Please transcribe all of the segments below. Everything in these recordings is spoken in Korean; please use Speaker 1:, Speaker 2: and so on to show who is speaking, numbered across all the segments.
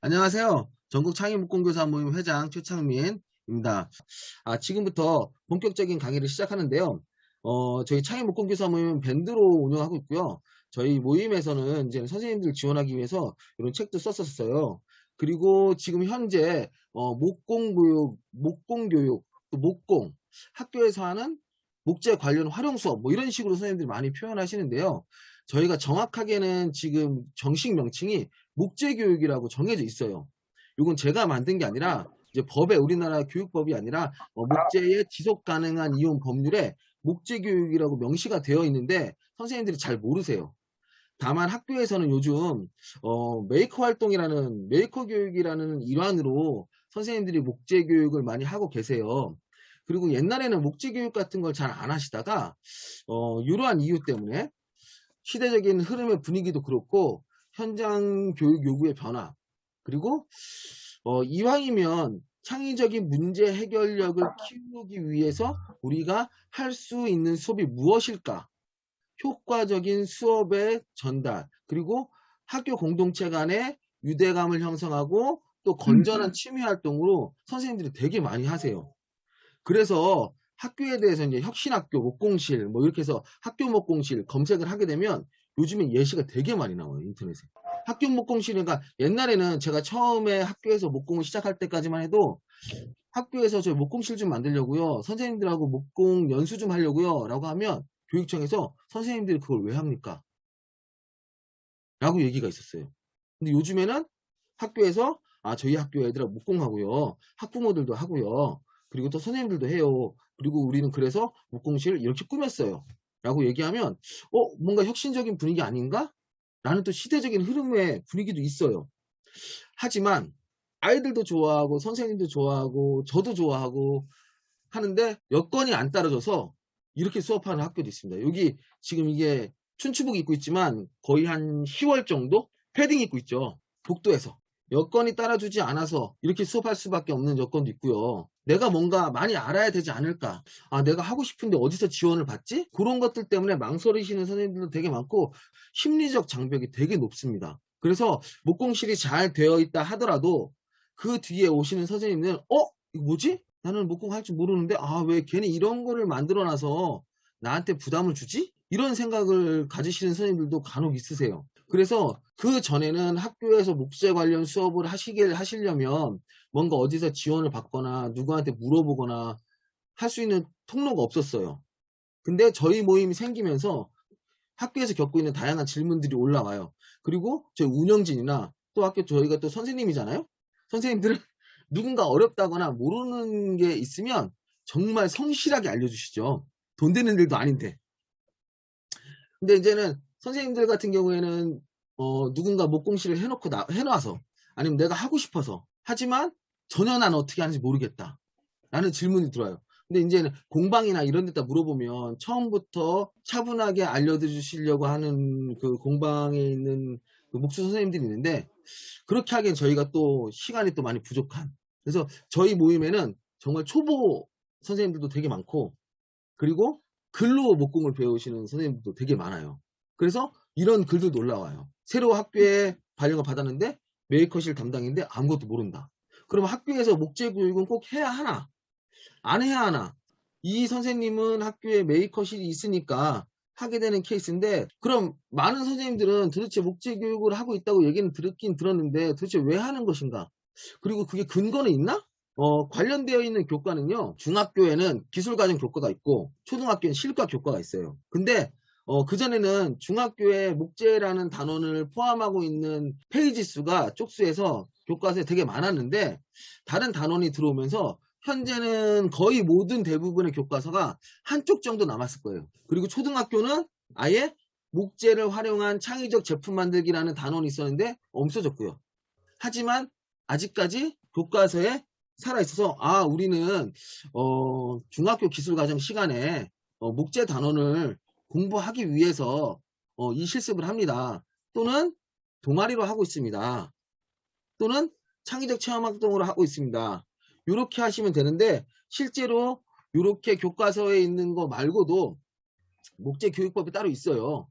Speaker 1: 안녕하세요. 전국 창의목공교사 모임 회장 최창민입니다. 지금부터 본격적인 강의를 시작하는데요. 저희 창의목공교사 모임은 밴드로 운영하고 있고요. 저희 모임에서는 이제 선생님들 지원하기 위해서 이런 책도 썼었어요. 그리고 지금 현재 목공교육, 목공교육, 또 목공, 학교에서 하는 목재 관련 활용 수업 뭐 이런 식으로 선생님들이 많이 표현하시는데요. 저희가 정확하게는 지금 정식 명칭이 목재교육이라고 정해져 있어요. 이건 제가 만든 게 아니라 이제 법에 우리나라 교육법이 아니라 목재의 지속 가능한 이용 법률에 목재교육이라고 명시가 되어 있는데 선생님들이 잘 모르세요. 다만 학교에서는 요즘 메이커 활동이라는 메이커 교육이라는 일환으로 선생님들이 목재 교육을 많이 하고 계세요. 그리고 옛날에는 목재 교육 같은 걸 잘 안 하시다가 이러한 이유 때문에 시대적인 흐름의 분위기도 그렇고 현장 교육 요구의 변화 그리고 이왕이면 창의적인 문제 해결력을 키우기 위해서 우리가 할 수 있는 수업이 무엇일까? 효과적인 수업의 전달 그리고 학교 공동체 간의 유대감을 형성하고 또 건전한 취미 활동으로 선생님들이 되게 많이 하세요. 그래서 학교에 대해서 이제 혁신학교 목공실 뭐 이렇게 해서 학교 목공실 검색을 하게 되면 요즘에 예시가 되게 많이 나와요, 인터넷에. 학교 목공실, 그러니까 옛날에는 제가 처음에 학교에서 목공을 시작할 때까지만 해도 학교에서 저 목공실 좀 만들려고요, 선생님들하고 목공 연수 좀 하려고요 라고 하면 교육청에서 선생님들이 그걸 왜 합니까? 라고 얘기가 있었어요. 근데 요즘에는 학교에서 저희 학교 애들하고 목공하고요, 학부모들도 하고요, 그리고 또 선생님들도 해요. 그리고 우리는 그래서 목공실 이렇게 꾸몄어요 라고 얘기하면 뭔가 혁신적인 분위기 아닌가? 라는 또 시대적인 흐름의 분위기도 있어요. 하지만 아이들도 좋아하고 선생님도 좋아하고 저도 좋아하고 하는데 여건이 안 따라줘서 이렇게 수업하는 학교도 있습니다. 여기 지금 이게 춘추복 입고 있지만 거의 한 10월 정도 패딩 입고 있죠. 복도에서. 여건이 따라주지 않아서 이렇게 수업할 수밖에 없는 여건도 있고요. 내가 뭔가 많이 알아야 되지 않을까? 내가 하고 싶은데 어디서 지원을 받지? 그런 것들 때문에 망설이시는 선생님들도 되게 많고 심리적 장벽이 되게 높습니다. 그래서 목공실이 잘 되어 있다 하더라도 그 뒤에 오시는 선생님은 이거 뭐지? 나는 목공 할 줄 모르는데 왜 괜히 이런 거를 만들어 놔서 나한테 부담을 주지? 이런 생각을 가지시는 선생님들도 간혹 있으세요. 그래서 그 전에는 학교에서 목재 관련 수업을 하시려면 뭔가 어디서 지원을 받거나 누구한테 물어보거나 할 수 있는 통로가 없었어요. 근데 저희 모임이 생기면서 학교에서 겪고 있는 다양한 질문들이 올라와요. 그리고 저희 운영진이나 또 학교 저희가 또 선생님이잖아요. 선생님들은 누군가 어렵다거나 모르는 게 있으면 정말 성실하게 알려주시죠. 돈 되는 일도 아닌데. 근데 이제는 선생님들 같은 경우에는 누군가 목공실을 해놔서 아니면 내가 하고 싶어서 하지만 전혀 난 어떻게 하는지 모르겠다 라는 질문이 들어요. 근데 이제는 공방이나 이런 데다 물어보면 처음부터 차분하게 알려주시려고 하는 그 공방에 있는 그 목수 선생님들이 있는데 그렇게 하기엔 저희가 또 시간이 또 많이 부족한, 그래서 저희 모임에는 정말 초보 선생님들도 되게 많고 그리고 글로 목공을 배우시는 선생님들도 되게 많아요. 그래서 이런 글들도 올라와요. 새로 학교에 발령을 받았는데 메이커실 담당인데 아무것도 모른다. 그럼 학교에서 목재 교육은 꼭 해야 하나? 안 해야 하나? 이 선생님은 학교에 메이커실이 있으니까 하게 되는 케이스인데, 그럼 많은 선생님들은 도대체 목재 교육을 하고 있다고 얘기는 듣긴 들었는데 도대체 왜 하는 것인가? 그리고 그게 근거는 있나? 관련되어 있는 교과는요, 중학교에는 기술과정 교과가 있고 초등학교에는 실과 교과가 있어요. 근데 그전에는 중학교에 목재라는 단원을 포함하고 있는 페이지 수가 쪽수에서 교과서에 되게 많았는데 다른 단원이 들어오면서 현재는 거의 모든 대부분의 교과서가 한쪽 정도 남았을 거예요. 그리고 초등학교는 아예 목재를 활용한 창의적 제품 만들기라는 단원이 있었는데 없어졌고요. 하지만 아직까지 교과서에 살아있어서 우리는 중학교 기술과정 시간에 목재 단원을 공부하기 위해서 이 실습을 합니다. 또는 동아리로 하고 있습니다. 또는 창의적 체험활동으로 하고 있습니다. 이렇게 하시면 되는데 실제로 이렇게 교과서에 있는 거 말고도 목재 교육법이 따로 있어요.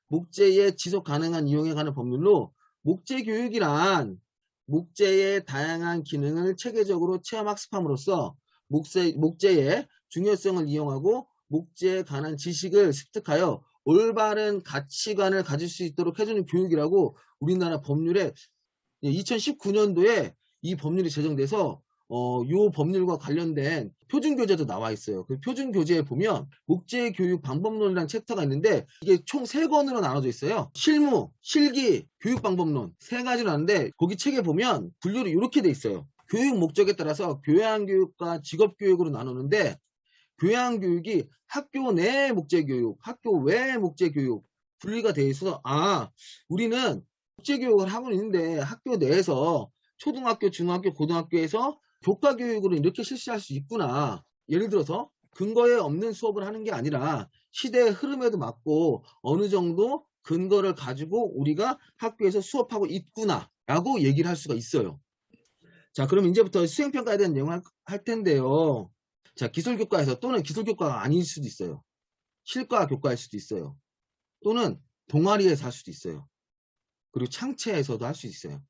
Speaker 1: 목재의 지속 가능한 이용에 관한 법률로 목재 교육이란 목재의 다양한 기능을 체계적으로 체험 학습함으로써 목재의 중요성을 이용하고 목재에 관한 지식을 습득하여 올바른 가치관을 가질 수 있도록 해주는 교육이라고 우리나라 법률에 2019년도에 이 법률이 제정돼서 요 법률과 관련된 표준교재도 나와 있어요. 그 표준교재에 보면 목재교육 방법론이라는 챕터가 있는데 이게 총 3권으로 나눠져 있어요. 실무, 실기, 교육방법론 3가지로 나는데 거기 책에 보면 분류를 이렇게 돼 있어요. 교육 목적에 따라서 교양교육과 직업교육으로 나누는데 교양교육이 학교 내 목재교육, 학교 외 목재교육 분리가 돼 있어서 우리는 목재교육을 하고 있는데 학교 내에서 초등학교, 중학교, 고등학교에서 교과교육으로 이렇게 실시할 수 있구나. 예를 들어서 근거에 없는 수업을 하는 게 아니라 시대의 흐름에도 맞고 어느 정도 근거를 가지고 우리가 학교에서 수업하고 있구나 라고 얘기를 할 수가 있어요. 자, 그럼 이제부터 수행평가에 대한 내용을 할 텐데요. 자, 기술교과에서 또는 기술교과가 아닐 수도 있어요. 실과 교과일 수도 있어요. 또는 동아리에서 할 수도 있어요. 그리고 창체에서도 할 수 있어요.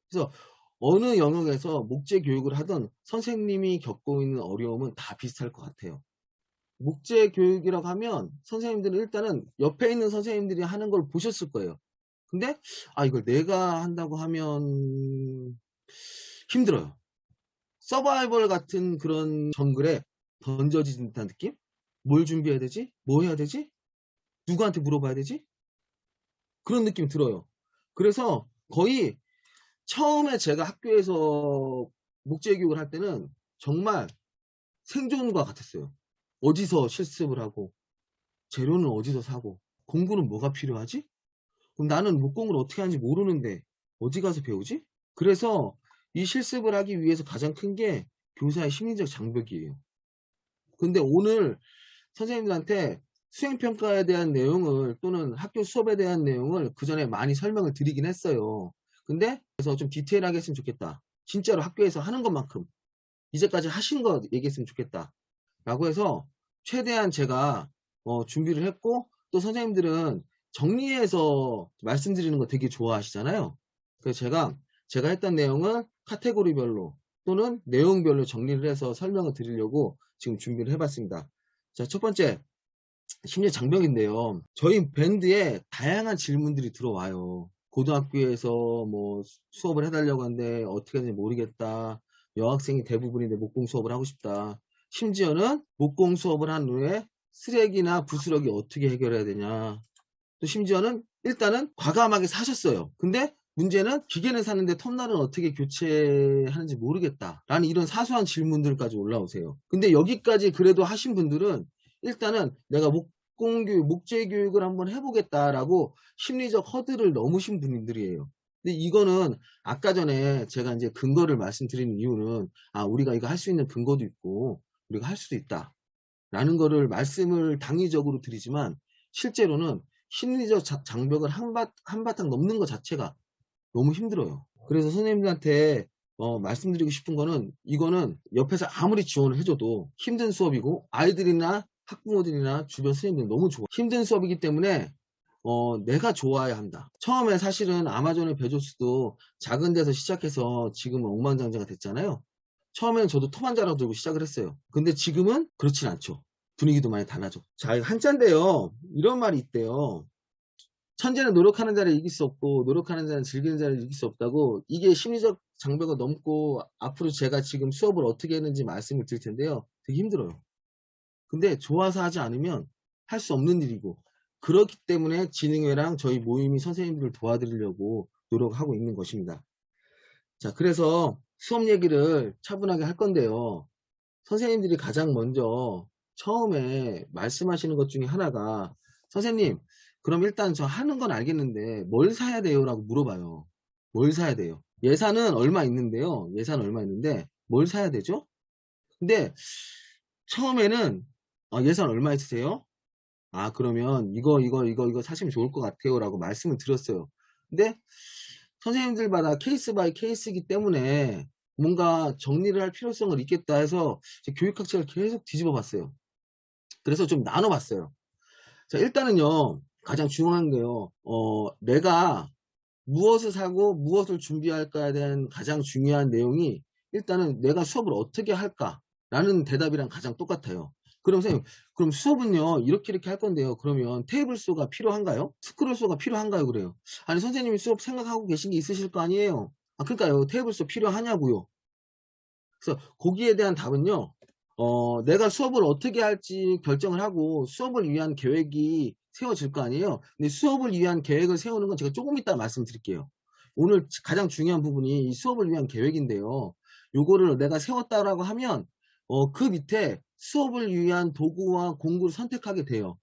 Speaker 1: 그래서 어느 영역에서 목재 교육을 하던 선생님이 겪고 있는 어려움은 다 비슷할 것 같아요. 목재 교육이라고 하면 선생님들은 일단은 옆에 있는 선생님들이 하는 걸 보셨을 거예요. 근데 이걸 내가 한다고 하면 힘들어요. 서바이벌 같은 그런 정글에 던져진 듯한 느낌? 뭘 준비해야 되지? 뭐 해야 되지? 누구한테 물어봐야 되지? 그런 느낌이 들어요. 그래서 거의 처음에 제가 학교에서 목재교육을 할 때는 정말 생존과 같았어요. 어디서 실습을 하고 재료는 어디서 사고 공부는 뭐가 필요하지? 그럼 나는 목공을 어떻게 하는지 모르는데 어디 가서 배우지? 그래서 이 실습을 하기 위해서 가장 큰 게 교사의 심리적 장벽이에요. 근데 오늘 선생님들한테 수행평가에 대한 내용을 또는 학교 수업에 대한 내용을 그 전에 많이 설명을 드리긴 했어요. 근데 그래서 좀 디테일하게 했으면 좋겠다. 진짜로 학교에서 하는 것만큼 이제까지 하신 거 얘기했으면 좋겠다. 라고 해서 최대한 제가 준비를 했고 또 선생님들은 정리해서 말씀드리는 거 되게 좋아하시잖아요. 그래서 제가 했던 내용을 카테고리별로 또는 내용별로 정리를 해서 설명을 드리려고 지금 준비를 해봤습니다. 자, 첫 번째 심리 장벽인데요. 저희 밴드에 다양한 질문들이 들어와요. 고등학교에서 뭐 수업을 해달라고 하는데 어떻게 하는지 모르겠다. 여학생이 대부분인데 목공 수업을 하고 싶다. 심지어는 목공 수업을 한 후에 쓰레기나 부스러기 어떻게 해결해야 되냐. 또 심지어는 일단은 과감하게 사셨어요. 근데 문제는 기계는 샀는데 톱날은 어떻게 교체하는지 모르겠다 라는 이런 사소한 질문들까지 올라오세요. 근데 여기까지 그래도 하신 분들은 일단은 내가 목공교육, 목재교육을 한번 해보겠다라고 심리적 허들을 넘으신 분들이에요. 근데 이거는 아까 전에 제가 이제 근거를 말씀드리는 이유는 우리가 이거 할 수 있는 근거도 있고 우리가 할 수도 있다 라는 거를 말씀을 당위적으로 드리지만 실제로는 심리적 장벽을 한바탕 넘는 것 자체가 너무 힘들어요. 그래서 선생님들한테 말씀드리고 싶은 거는 이거는 옆에서 아무리 지원을 해줘도 힘든 수업이고 아이들이나 학부모들이나 주변 선생님들 너무 좋아. 힘든 수업이기 때문에 내가 좋아야 한다. 처음에 사실은 아마존의 베조스도 작은 데서 시작해서 지금은 억만장자가 됐잖아요. 처음에는 저도 톱 한 자루 들고 시작을 했어요. 근데 지금은 그렇진 않죠. 분위기도 많이 달라져. 자, 한자인데요. 이런 말이 있대요. 천재는 노력하는 자를 이길 수 없고 노력하는 자는 즐기는 자를 이길 수 없다고. 이게 심리적 장벽을 넘고 앞으로 제가 지금 수업을 어떻게 했는지 말씀을 드릴 텐데요. 되게 힘들어요. 근데 좋아서 하지 않으면 할 수 없는 일이고 그렇기 때문에 진흥회랑 저희 모임이 선생님들을 도와드리려고 노력하고 있는 것입니다. 자, 그래서 수업 얘기를 차분하게 할 건데요. 선생님들이 가장 먼저 처음에 말씀하시는 것 중에 하나가 선생님 그럼 일단 저 하는 건 알겠는데 뭘 사야 돼요? 라고 물어봐요. 뭘 사야 돼요? 예산은 얼마 있는데요. 예산 얼마 있는데 뭘 사야 되죠? 근데 처음에는 예산 얼마 있으세요? 그러면 이거 사시면 좋을 것 같아요 라고 말씀을 드렸어요. 근데 선생님들마다 케이스 바이 케이스이기 때문에 뭔가 정리를 할 필요성을 있겠다 해서 교육학책을 계속 뒤집어 봤어요. 그래서 좀 나눠 봤어요. 자, 일단은요 가장 중요한 게요 내가 무엇을 사고 무엇을 준비할까에 대한 가장 중요한 내용이 일단은 내가 수업을 어떻게 할까라는 대답이랑 가장 똑같아요. 그럼 선생님, 그럼 수업은요 이렇게 할 건데요. 그러면 테이블 수가 필요한가요? 스크롤 수가 필요한가요? 그래요. 아니 선생님이 수업 생각하고 계신 게 있으실 거 아니에요. 그러니까요, 테이블 수 필요하냐고요. 그래서 거기에 대한 답은요, 내가 수업을 어떻게 할지 결정을 하고 수업을 위한 계획이 세워질 거 아니에요. 근데 수업을 위한 계획을 세우는 건 제가 조금 이따 말씀드릴게요. 오늘 가장 중요한 부분이 이 수업을 위한 계획인데요. 요거를 내가 세웠다라고 하면 그 밑에 수업을 위한 도구와 공구를 선택하게 돼요.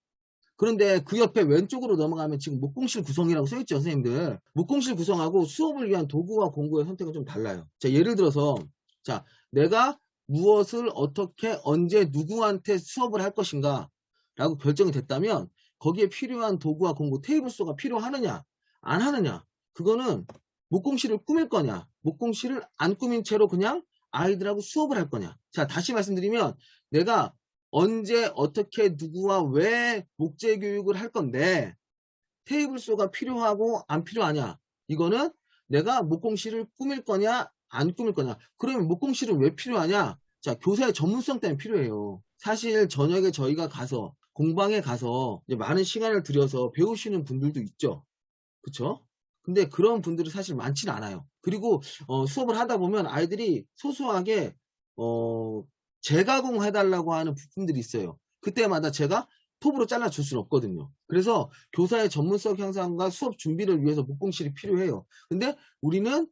Speaker 1: 그런데 그 옆에 왼쪽으로 넘어가면 지금 목공실 구성이라고 써있죠, 선생님들. 목공실 구성하고 수업을 위한 도구와 공구의 선택은 좀 달라요. 자, 예를 들어서, 자, 내가 무엇을 어떻게 언제 누구한테 수업을 할 것인가 라고 결정이 됐다면 거기에 필요한 도구와 공구, 테이블 수가 필요하느냐 안 하느냐, 그거는 목공실을 꾸밀 거냐 목공실을 안 꾸민 채로 그냥 아이들하고 수업을 할 거냐. 자, 다시 말씀드리면 내가 언제 어떻게 누구와 왜 목재 교육을 할 건데 테이블 수가 필요하고 안 필요하냐, 이거는 내가 목공실을 꾸밀 거냐 안 꾸밀 거냐. 그러면 목공실은 왜 필요하냐. 자, 교사의 전문성 때문에 필요해요. 사실 저녁에 저희가 가서 공방에 가서 이제 많은 시간을 들여서 배우시는 분들도 있죠. 그쵸? 근데 그런 분들이 사실 많지는 않아요. 그리고 수업을 하다 보면 아이들이 소소하게 재가공해달라고 하는 부품들이 있어요. 그때마다 제가 톱으로 잘라줄 수는 없거든요. 그래서 교사의 전문성 향상과 수업 준비를 위해서 목공실이 필요해요. 근데 우리는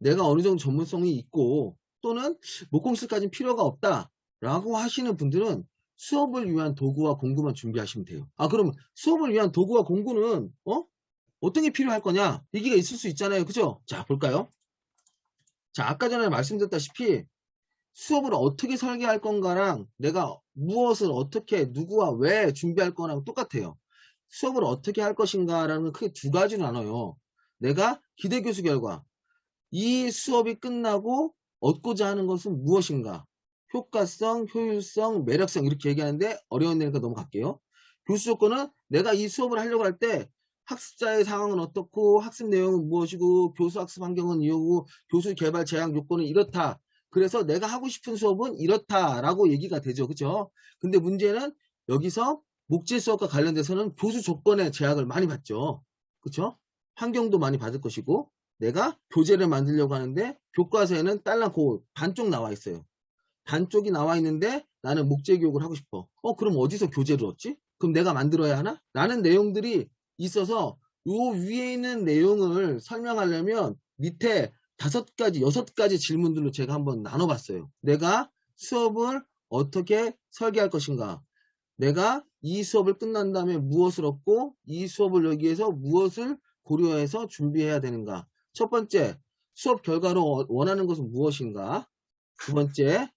Speaker 1: 내가 어느 정도 전문성이 있고 또는 목공실까지는 필요가 없다 라고 하시는 분들은 수업을 위한 도구와 공구만 준비하시면 돼요. 그럼 수업을 위한 도구와 공구는 어떤 게 필요할 거냐, 얘기가 있을 수 있잖아요. 그죠? 자, 볼까요? 자, 아까 전에 말씀드렸다시피 수업을 어떻게 설계할 건가랑 내가 무엇을 어떻게 누구와 왜 준비할 거랑 똑같아요. 수업을 어떻게 할 것인가 라는 건 크게 두 가지로 나눠요. 내가 기대교수 결과, 이 수업이 끝나고 얻고자 하는 것은 무엇인가, 효과성, 효율성, 매력성, 이렇게 얘기하는데 어려운 데니까 넘어갈게요. 교수 조건은 내가 이 수업을 하려고 할 때 학습자의 상황은 어떻고 학습 내용은 무엇이고 교수 학습 환경은 이거고 교수 개발 제약 요건은 이렇다. 그래서 내가 하고 싶은 수업은 이렇다라고 얘기가 되죠. 그죠? 근데 문제는 여기서 목재 수업과 관련돼서는 교수 조건의 제약을 많이 받죠. 그쵸? 환경도 많이 받을 것이고 내가 교재를 만들려고 하는데 교과서에는 딸랑 그 반쪽 나와 있어요. 반쪽이 나와 있는데 나는 목재 교육을 하고 싶어. 그럼 어디서 교재를 얻지? 그럼 내가 만들어야 하나? 라는 내용들이 있어서 요 위에 있는 내용을 설명하려면 밑에 5가지, 6가지 질문들로 제가 한번 나눠봤어요. 내가 수업을 어떻게 설계할 것인가? 내가 이 수업을 끝난 다음에 무엇을 얻고 이 수업을 여기에서 무엇을 고려해서 준비해야 되는가? 첫 번째, 수업 결과로 원하는 것은 무엇인가? 두 번째,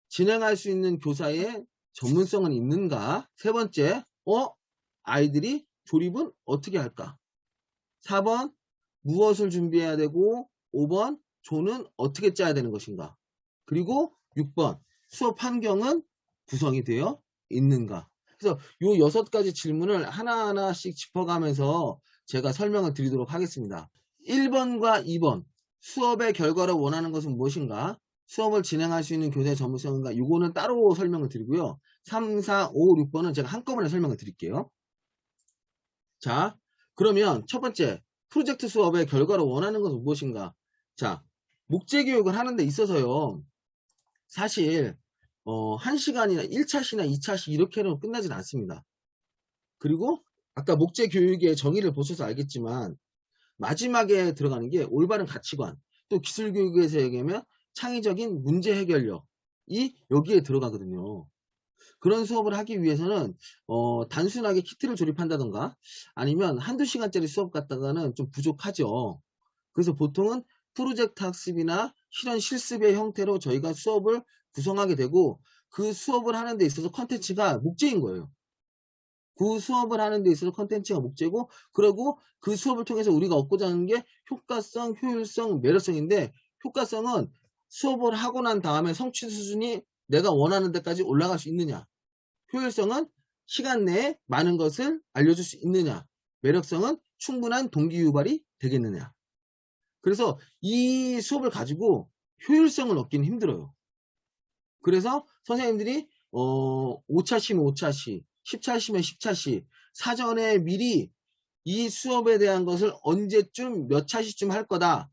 Speaker 1: 진행할 수 있는 교사의 전문성은 있는가? 세 번째, 아이들이 조립은 어떻게 할까? 4번, 무엇을 준비해야 되고 5번, 조는 어떻게 짜야 되는 것인가? 그리고 6번, 수업 환경은 구성이 되어 있는가? 그래서 요 6가지 질문을 하나하나씩 짚어가면서 제가 설명을 드리도록 하겠습니다. 1번과 2번, 수업의 결과로 원하는 것은 무엇인가? 수업을 진행할 수 있는 교사의 전문성인가? 이거는 따로 설명을 드리고요. 3, 4, 5, 6번은 제가 한꺼번에 설명을 드릴게요. 자, 그러면 첫 번째, 프로젝트 수업의 결과로 원하는 것은 무엇인가? 자, 목재 교육을 하는 데 있어서요. 사실 1시간이나 1차시나 2차시 이렇게는 끝나진 않습니다. 그리고 아까 목재 교육의 정의를 보셔서 알겠지만 마지막에 들어가는 게 올바른 가치관, 또 기술 교육에서 얘기하면 창의적인 문제 해결력이 여기에 들어가거든요. 그런 수업을 하기 위해서는 단순하게 키트를 조립한다던가 아니면 한두 시간짜리 수업 갖다가는 좀 부족하죠. 그래서 보통은 프로젝트 학습이나 실현 실습의 형태로 저희가 수업을 구성하게 되고 그 수업을 하는 데 있어서 컨텐츠가 목재인 거예요. 그 수업을 하는 데 있어서 컨텐츠가 목재고, 그리고 그 수업을 통해서 우리가 얻고자 하는 게 효과성, 효율성, 매력성인데 효과성은 수업을 하고 난 다음에 성취 수준이 내가 원하는 데까지 올라갈 수 있느냐, 효율성은 시간 내에 많은 것을 알려줄 수 있느냐, 매력성은 충분한 동기 유발이 되겠느냐. 그래서 이 수업을 가지고 효율성을 얻기는 힘들어요. 그래서 선생님들이 5차시면 5차시, 10차시면 10차시 사전에 미리 이 수업에 대한 것을 언제쯤 몇 차시쯤 할 거다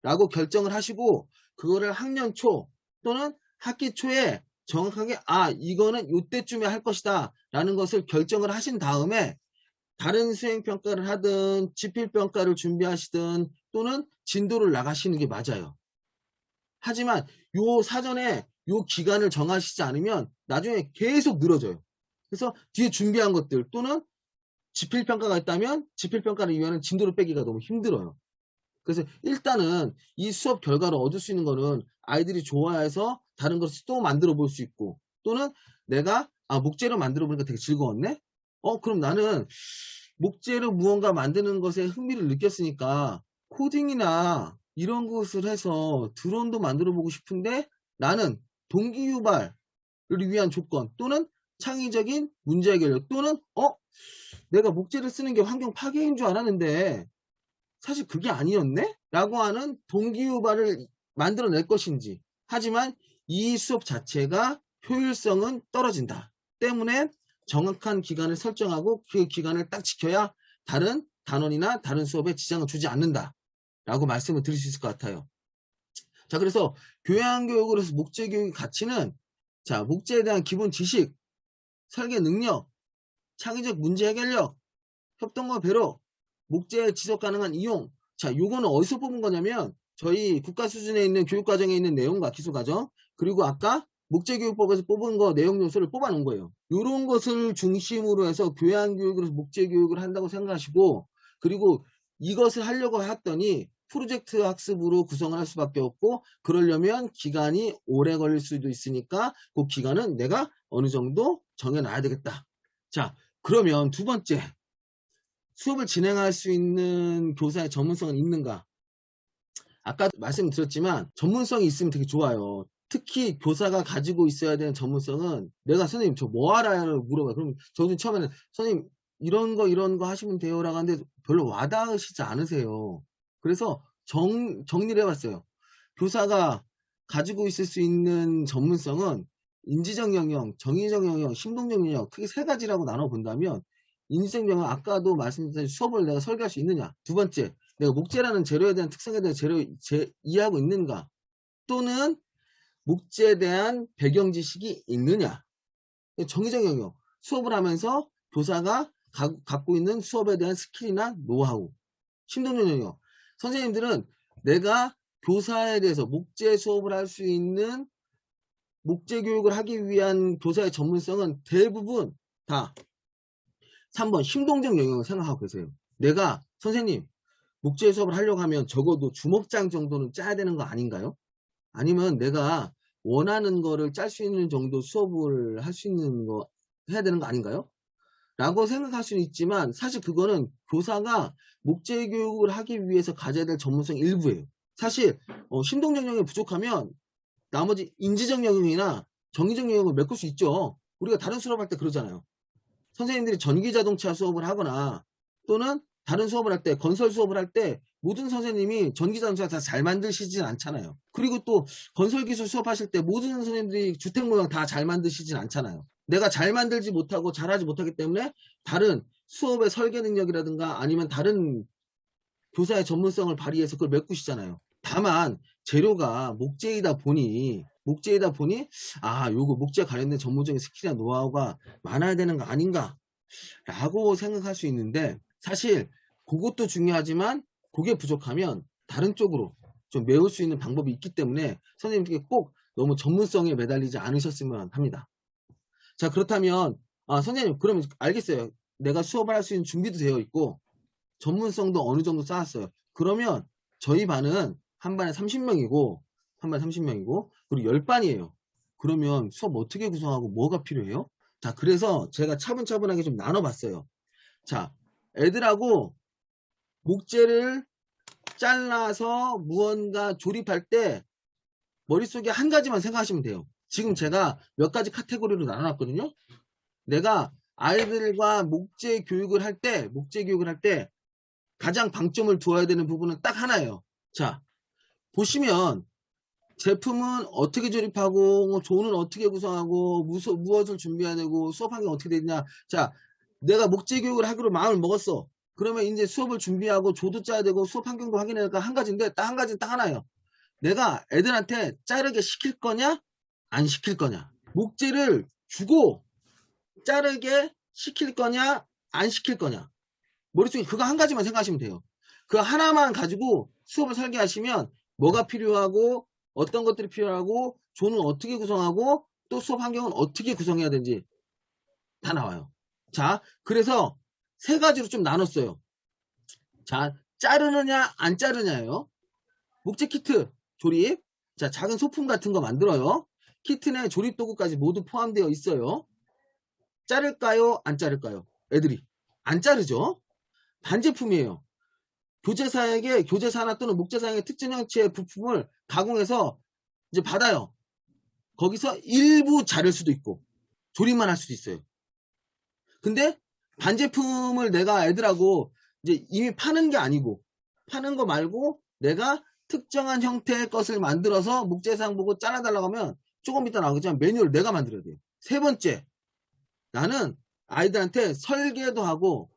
Speaker 1: 라고 결정을 하시고 그거를 학년 초 또는 학기 초에 정확하게 이거는 이때쯤에 할 것이다 라는 것을 결정을 하신 다음에 다른 수행평가를 하든 지필평가를 준비하시든 또는 진도를 나가시는 게 맞아요. 하지만 요 사전에 요 기간을 정하시지 않으면 나중에 계속 늘어져요. 그래서 뒤에 준비한 것들 또는 지필평가가 있다면 지필평가를 위한 진도를 빼기가 너무 힘들어요. 그래서 일단은 이 수업 결과를 얻을 수 있는 거는 아이들이 좋아해서 다른 것을 또 만들어 볼 수 있고 또는 내가 목재로 만들어 보니까 되게 즐거웠네? 그럼 나는 목재로 무언가 만드는 것에 흥미를 느꼈으니까 코딩이나 이런 것을 해서 드론도 만들어 보고 싶은데 나는 동기유발을 위한 조건 또는 창의적인 문제 해결력 또는 내가 목재를 쓰는 게 환경 파괴인 줄 알았는데 사실 그게 아니었네? 라고 하는 동기유발을 만들어낼 것인지. 하지만 이 수업 자체가 효율성은 떨어진다. 때문에 정확한 기간을 설정하고 그 기간을 딱 지켜야 다른 단원이나 다른 수업에 지장을 주지 않는다. 라고 말씀을 드릴 수 있을 것 같아요. 자, 그래서 교양교육으로서 목재교육의 가치는 자, 목재에 대한 기본 지식, 설계 능력, 창의적 문제 해결력, 협동과 배로, 목재 지속 가능한 이용. 자, 요거는 어디서 뽑은 거냐면 저희 국가 수준에 있는 교육과정에 있는 내용과 기술과정 그리고 아까 목재교육법에서 뽑은 거 내용 요소를 뽑아 놓은 거예요. 요런 것을 중심으로 해서 교양교육으로 목재교육을 한다고 생각하시고 그리고 이것을 하려고 했더니 프로젝트 학습으로 구성을 할 수밖에 없고 그러려면 기간이 오래 걸릴 수도 있으니까 그 기간은 내가 어느 정도 정해놔야 되겠다. 자, 그러면 두 번째 수업을 진행할 수 있는 교사의 전문성은 있는가? 아까 말씀드렸지만 전문성이 있으면 되게 좋아요. 특히 교사가 가지고 있어야 되는 전문성은 내가 선생님 저 뭐 알아요? 물어봐요. 그럼 저도 처음에는 선생님 이런 거 하시면 돼요 라고 하는데 별로 와닿으시지 않으세요. 그래서 정리를 해봤어요. 교사가 가지고 있을 수 있는 전문성은 인지적 영역, 정의적 영역, 심동적 영역 크게 세 가지라고 나눠본다면 인지적 영역 아까도 말씀드린 수업을 내가 설계할 수 있느냐. 두 번째, 내가 목재라는 재료에 대한 특성에 대해 이해하고 있는가. 또는 목재에 대한 배경 지식이 있느냐. 정의적 영역, 수업을 하면서 교사가 갖고 있는 수업에 대한 스킬이나 노하우. 심동적 영역, 선생님들은 내가 교사에 대해서 목재 수업을 할 수 있는 목재 교육을 하기 위한 교사의 전문성은 대부분 다 3번 심동적 영역을 생각하고 계세요. 내가 선생님 목재 수업을 하려고 하면 적어도 주먹장 정도는 짜야 되는 거 아닌가요? 아니면 내가 원하는 거를 짤 수 있는 정도 수업을 할 수 있는 거 해야 되는 거 아닌가요? 라고 생각할 수는 있지만 사실 그거는 교사가 목재 교육을 하기 위해서 가져야 될 전문성 일부예요. 사실 심동적 영역이 부족하면 나머지 인지적 영역이나 정의적 영역을 메꿀 수 있죠. 우리가 다른 수업할 때 그러잖아요. 선생님들이 전기자동차 수업을 하거나 또는 다른 수업을 할 때 건설 수업을 할 때 모든 선생님이 전기자동차 다 잘 만드시진 않잖아요. 그리고 또 건설기술 수업하실 때 모든 선생님들이 주택 모양 다 잘 만드시진 않잖아요. 내가 잘 만들지 못하고 잘하지 못하기 때문에 다른 수업의 설계 능력이라든가 아니면 다른 교사의 전문성을 발휘해서 그걸 메꾸시잖아요. 다만 재료가 목재이다 보니 요거 목재 관련된 전문적인 스킬이나 노하우가 많아야 되는 거 아닌가 라고 생각할 수 있는데 사실 그것도 중요하지만 그게 부족하면 다른 쪽으로 좀 메울 수 있는 방법이 있기 때문에 선생님들께 꼭 너무 전문성에 매달리지 않으셨으면 합니다. 자, 그렇다면 선생님 그러면 알겠어요. 내가 수업을 할 수 있는 준비도 되어 있고 전문성도 어느 정도 쌓았어요. 그러면 저희 반은 한 반에 30명이고 그리고 10반이에요. 그러면 수업 어떻게 구성하고 뭐가 필요해요? 자, 그래서 제가 차분차분하게 좀 나눠봤어요. 자, 애들하고 목재를 잘라서 무언가 조립할 때 머릿속에 한 가지만 생각하시면 돼요. 지금 제가 몇 가지 카테고리로 나눠놨거든요. 내가 아이들과 목재 교육을 할 때 가장 방점을 두어야 되는 부분은 딱 하나예요. 자, 보시면 제품은 어떻게 조립하고 뭐 조는 어떻게 구성하고 무엇을 준비해야 되고 수업 환경이 어떻게 되느냐. 자, 내가 목재 교육을 하기로 마음을 먹었어. 그러면 이제 수업을 준비하고 조도 짜야 되고 수업 환경도 확인해야 되니까 한 가지인데 딱 한 가지는 딱 하나예요. 내가 애들한테 자르게 시킬 거냐 안 시킬 거냐. 목재를 주고 자르게 시킬 거냐 안 시킬 거냐. 머릿속에 그거 한 가지만 생각하시면 돼요. 그 하나만 가지고 수업을 설계하시면 뭐가 필요하고 어떤 것들이 필요하고 조는 어떻게 구성하고 또 수업 환경은 어떻게 구성해야 되는지 다 나와요. 자, 그래서 세 가지로 좀 나눴어요. 자, 자르느냐 안 자르냐예요. 목재 키트 조립. 자, 작은 소품 같은 거 만들어요. 키트 내 조립 도구까지 모두 포함되어 있어요. 자를까요 안 자를까요? 애들이 안 자르죠. 반제품이에요. 교재사나 또는 목재사에게 특정 형체의 부품을 가공해서 이제 받아요. 거기서 일부 자를 수도 있고 조립만 할 수도 있어요. 근데 반제품을 내가 애들하고 이제 이미 파는 게 아니고 파는 거 말고 내가 특정한 형태의 것을 만들어서 목재상 보고 잘라달라고 하면 조금 이따 나오겠지만 매뉴얼을 내가 만들어야 돼요. 세 번째, 나는 아이들한테 설계도 하고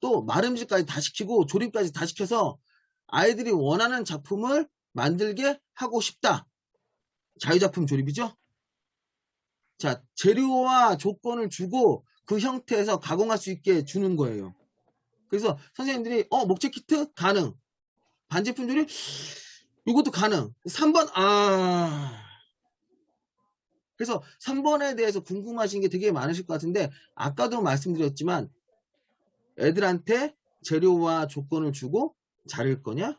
Speaker 1: 또 마름질까지 다 시키고 조립까지 다 시켜서 아이들이 원하는 작품을 만들게 하고 싶다. 자유작품 조립이죠. 자, 재료와 조건을 주고 그 형태에서 가공할 수 있게 주는 거예요. 그래서 선생님들이 목재 키트 가능, 반제품 조립 이것도 가능. 3번 그래서 3번에 대해서 궁금하신 게 되게 많으실 것 같은데 아까도 말씀드렸지만 애들한테 재료와 조건을 주고 자를 거냐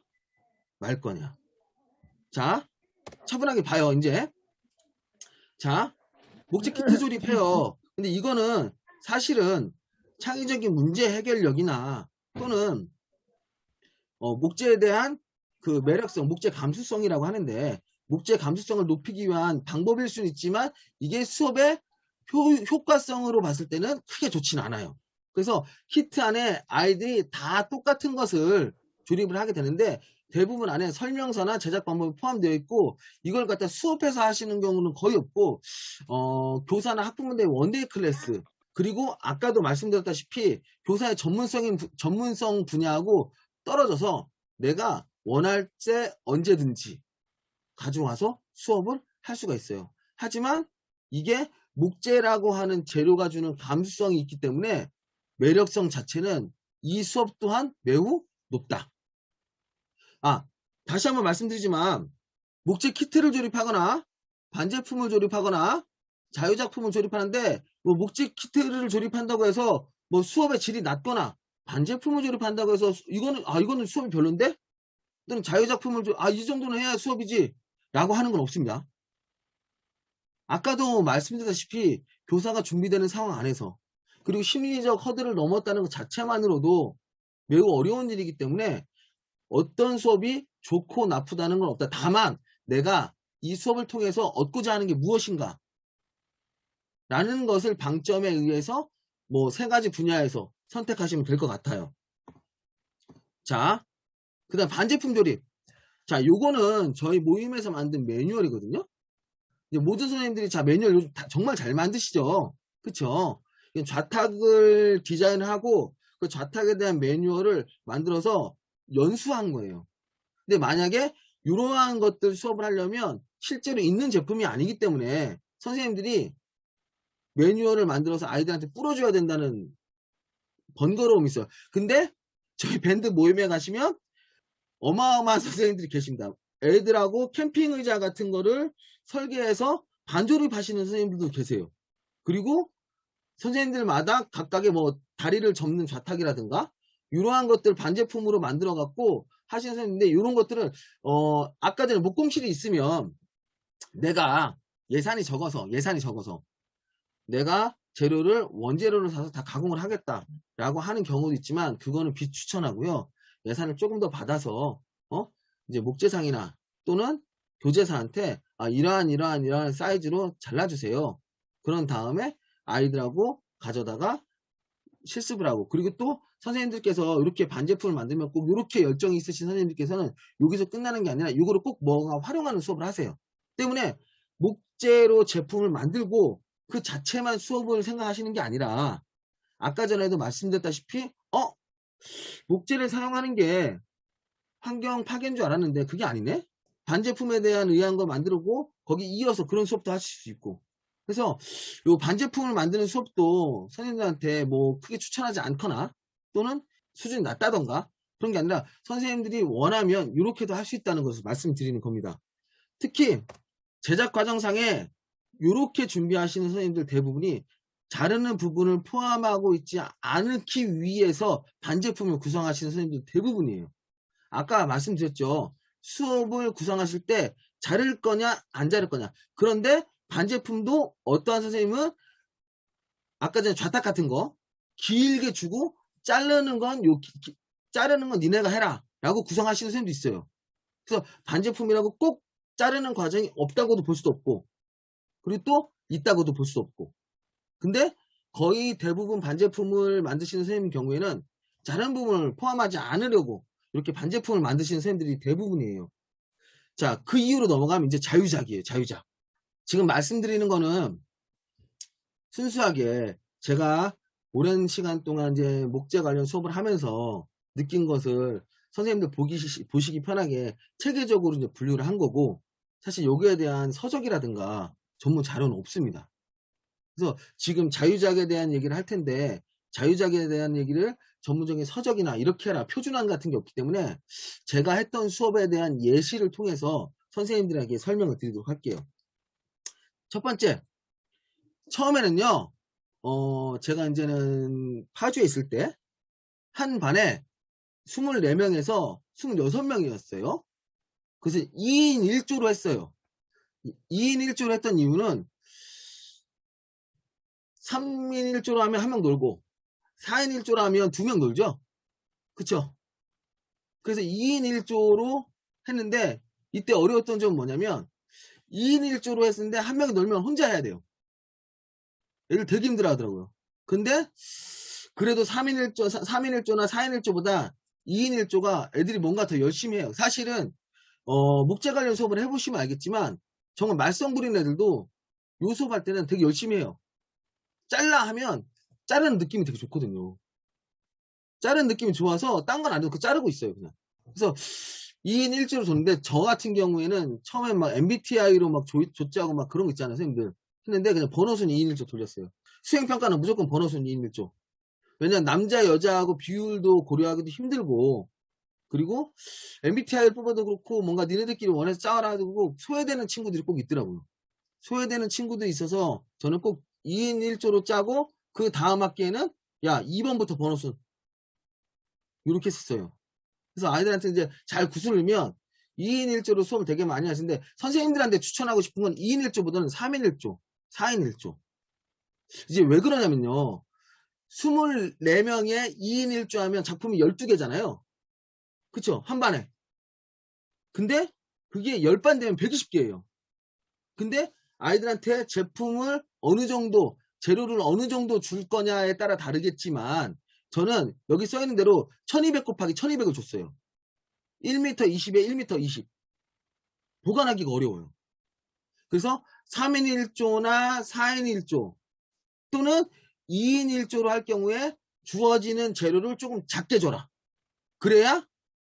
Speaker 1: 말 거냐. 자, 차분하게 봐요. 이제 자, 목재 키트 조립해요. 근데 이거는 사실은 창의적인 문제 해결력이나 또는 목재에 대한 그 매력성, 목재 감수성이라고 하는데 목재 감수성을 높이기 위한 방법일 수는 있지만 이게 수업의 효과성으로 봤을 때는 크게 좋지는 않아요. 그래서 키트 안에 아이들이 다 똑같은 것을 조립을 하게 되는데 대부분 안에 설명서나 제작 방법이 포함되어 있고 이걸 갖다 수업에서 하시는 경우는 거의 없고 교사나 학부모들의 원데이 클래스 그리고 아까도 말씀드렸다시피 교사의 전문성 분야하고 떨어져서 내가 원할 때 언제든지 가져와서 수업을 할 수가 있어요. 하지만 이게 목재라고 하는 재료가 주는 감수성이 있기 때문에 매력성 자체는 이 수업 또한 매우 높다. 다시 한번 말씀드리지만 목재 키트를 조립하거나 반제품을 조립하거나 자유작품을 조립하는데 뭐 목재 키트를 조립한다고 해서 뭐 수업의 질이 낮거나 반제품을 조립한다고 해서 이거는 수업이 별론데? 또는 자유작품을 이 정도는 해야 수업이지 라고 하는 건 없습니다. 아까도 말씀드렸다시피 교사가 준비되는 상황 안에서 그리고 심리적 허들을 넘었다는 것 자체만으로도 매우 어려운 일이기 때문에 어떤 수업이 좋고 나쁘다는 건 없다. 다만 내가 이 수업을 통해서 얻고자 하는 게 무엇인가 라는 것을 방점에 의해서 뭐 세 가지 분야에서 선택하시면 될 것 같아요. 자, 그 다음 반제품 조립. 자, 요거는 저희 모임에서 만든 매뉴얼이거든요. 이제 모든 선생님들이 매뉴얼 정말 잘 만드시죠. 그쵸? 좌탁을 디자인하고 그 좌탁에 대한 매뉴얼을 만들어서 연수한 거예요. 근데 만약에 이러한 것들 수업을 하려면 실제로 있는 제품이 아니기 때문에 선생님들이 매뉴얼을 만들어서 아이들한테 뿌려줘야 된다는 번거로움이 있어요. 근데 저희 밴드 모임에 가시면 어마어마한 선생님들이 계십니다. 애들하고 캠핑 의자 같은 거를 설계해서 반조립 하시는 선생님들도 계세요. 그리고 선생님들마다 각각의 뭐 다리를 접는 좌탁이라든가 이러한 것들 반제품으로 만들어 갖고 하시는 선생님인데 이런 것들은 아까 전에 목공실이 있으면 내가 예산이 적어서 내가 재료를 원재료를 사서 다 가공을 하겠다라고 하는 경우도 있지만 그거는 비추천하고요. 예산을 조금 더 받아서 이제 목재상이나 또는 교재사한테 이러한 사이즈로 잘라주세요. 그런 다음에 아이들하고 가져다가 실습을 하고 그리고 또 선생님들께서 이렇게 반제품을 만들면 꼭 이렇게 열정이 있으신 선생님들께서는 여기서 끝나는 게 아니라 이거를 꼭 뭔가 활용하는 수업을 하세요. 때문에 목재로 제품을 만들고 그 자체만 수업을 생각하시는 게 아니라 아까 전에도 말씀드렸다시피 목재를 사용하는 게 환경 파괴인 줄 알았는데 그게 아니네? 반제품에 대한 의아한 거 만들고 거기 이어서 그런 수업도 하실 수 있고. 그래서 요 반제품을 만드는 수업도 선생님들한테 뭐 크게 추천하지 않거나 또는 수준이 낮다던가 그런 게 아니라 선생님들이 원하면 이렇게도 할 수 있다는 것을 말씀드리는 겁니다. 특히 제작 과정상에 이렇게 준비하시는 선생님들 대부분이 자르는 부분을 포함하고 있지 않기 위해서 반제품을 구성하시는 선생님들 대부분이에요. 아까 말씀드렸죠. 수업을 구성하실 때 자를 거냐 안 자를 거냐. 그런데 반제품도 어떠한 선생님은 아까 전에 좌탁 같은 거 길게 주고 자르는 건 니네가 해라 라고 구성하시는 선생님도 있어요. 그래서 반제품이라고 꼭 자르는 과정이 없다고도 볼 수도 없고 그리고 또 있다고도 볼 수 없고. 근데 거의 대부분 반제품을 만드시는 선생님 경우에는 자른 부분을 포함하지 않으려고 이렇게 반제품을 만드시는 선생님들이 대부분이에요. 자, 그 이후로 넘어가면 이제 자유작이에요. 자유작. 지금 말씀드리는 거는 순수하게 제가 오랜 시간 동안 이제 목재 관련 수업을 하면서 느낀 것을 선생님들 보시기 편하게 체계적으로 이제 분류를 한 거고 사실 여기에 대한 서적이라든가 전문 자료는 없습니다. 그래서 지금 자유작에 대한 얘기를 할 텐데 자유작에 대한 얘기를 전문적인 서적이나 이렇게 해라 표준안 같은 게 없기 때문에 제가 했던 수업에 대한 예시를 통해서 선생님들에게 설명을 드리도록 할게요. 첫 번째, 처음에는요 제가 이제는 파주에 있을 때 한 반에 24명에서 26명이었어요. 그래서 2인 1조로 했어요. 2인 1조로 했던 이유는 3인 1조로 하면 1명 놀고 4인 1조로 하면 2명 놀죠. 그쵸? 그래서 2인 1조로 했는데 이때 어려웠던 점은 뭐냐면 2인 1조로 했는데 1명이 놀면 혼자 해야 돼요. 애들 되게 힘들어 하더라고요. 근데 그래도 3인 1조나 4인 1조보다 2인 1조가 애들이 뭔가 더 열심히 해요. 사실은 목재 관련 수업을 해보시면 알겠지만 정말 말썽 부리는 애들도 요 수업할 때는 되게 열심히 해요. 잘라 하면 자르는 느낌이 되게 좋거든요. 자르는 느낌이 좋아서 딴 건 안 해도 그 자르고 있어요 그냥. 그래서 2인 1조로 줬는데 저 같은 경우에는 처음엔 막 MBTI로 막 조짜고 막 그런 거 있잖아요 선생님들. 했는데 그냥 번호순 2인 1조 돌렸어요. 수행평가는 무조건 번호순 2인 1조. 왜냐면 남자 여자하고 비율도 고려하기도 힘들고 그리고 MBTI를 뽑아도 그렇고 뭔가 니네들끼리 원해서 짜라 하고 소외되는 친구들이 꼭 있더라고요. 소외되는 친구들이 있어서 저는 꼭 2인 1조로 짜고 그 다음 학기에는 야 2번부터 번호순 이렇게 했었어요. 그래서 아이들한테 이제 잘 구슬르면 2인 1조로 수업을 되게 많이 하시는데 선생님들한테 추천하고 싶은 건 2인 1조보다는 3인 1조, 4인 1조. 이제 왜 그러냐면요. 24명에 2인 1조 하면 작품이 12개잖아요. 그쵸? 한 반에. 근데 그게 10반 되면 120개예요. 근데 아이들한테 제품을 어느 정도, 재료를 어느 정도 줄 거냐에 따라 다르겠지만 저는 여기 써있는 대로 1200 곱하기 1200을 줬어요. 1m 20에 1m 20. 보관하기가 어려워요. 그래서 3인 1조나 4인 1조 또는 2인 1조로 할 경우에 주어지는 재료를 조금 작게 줘라. 그래야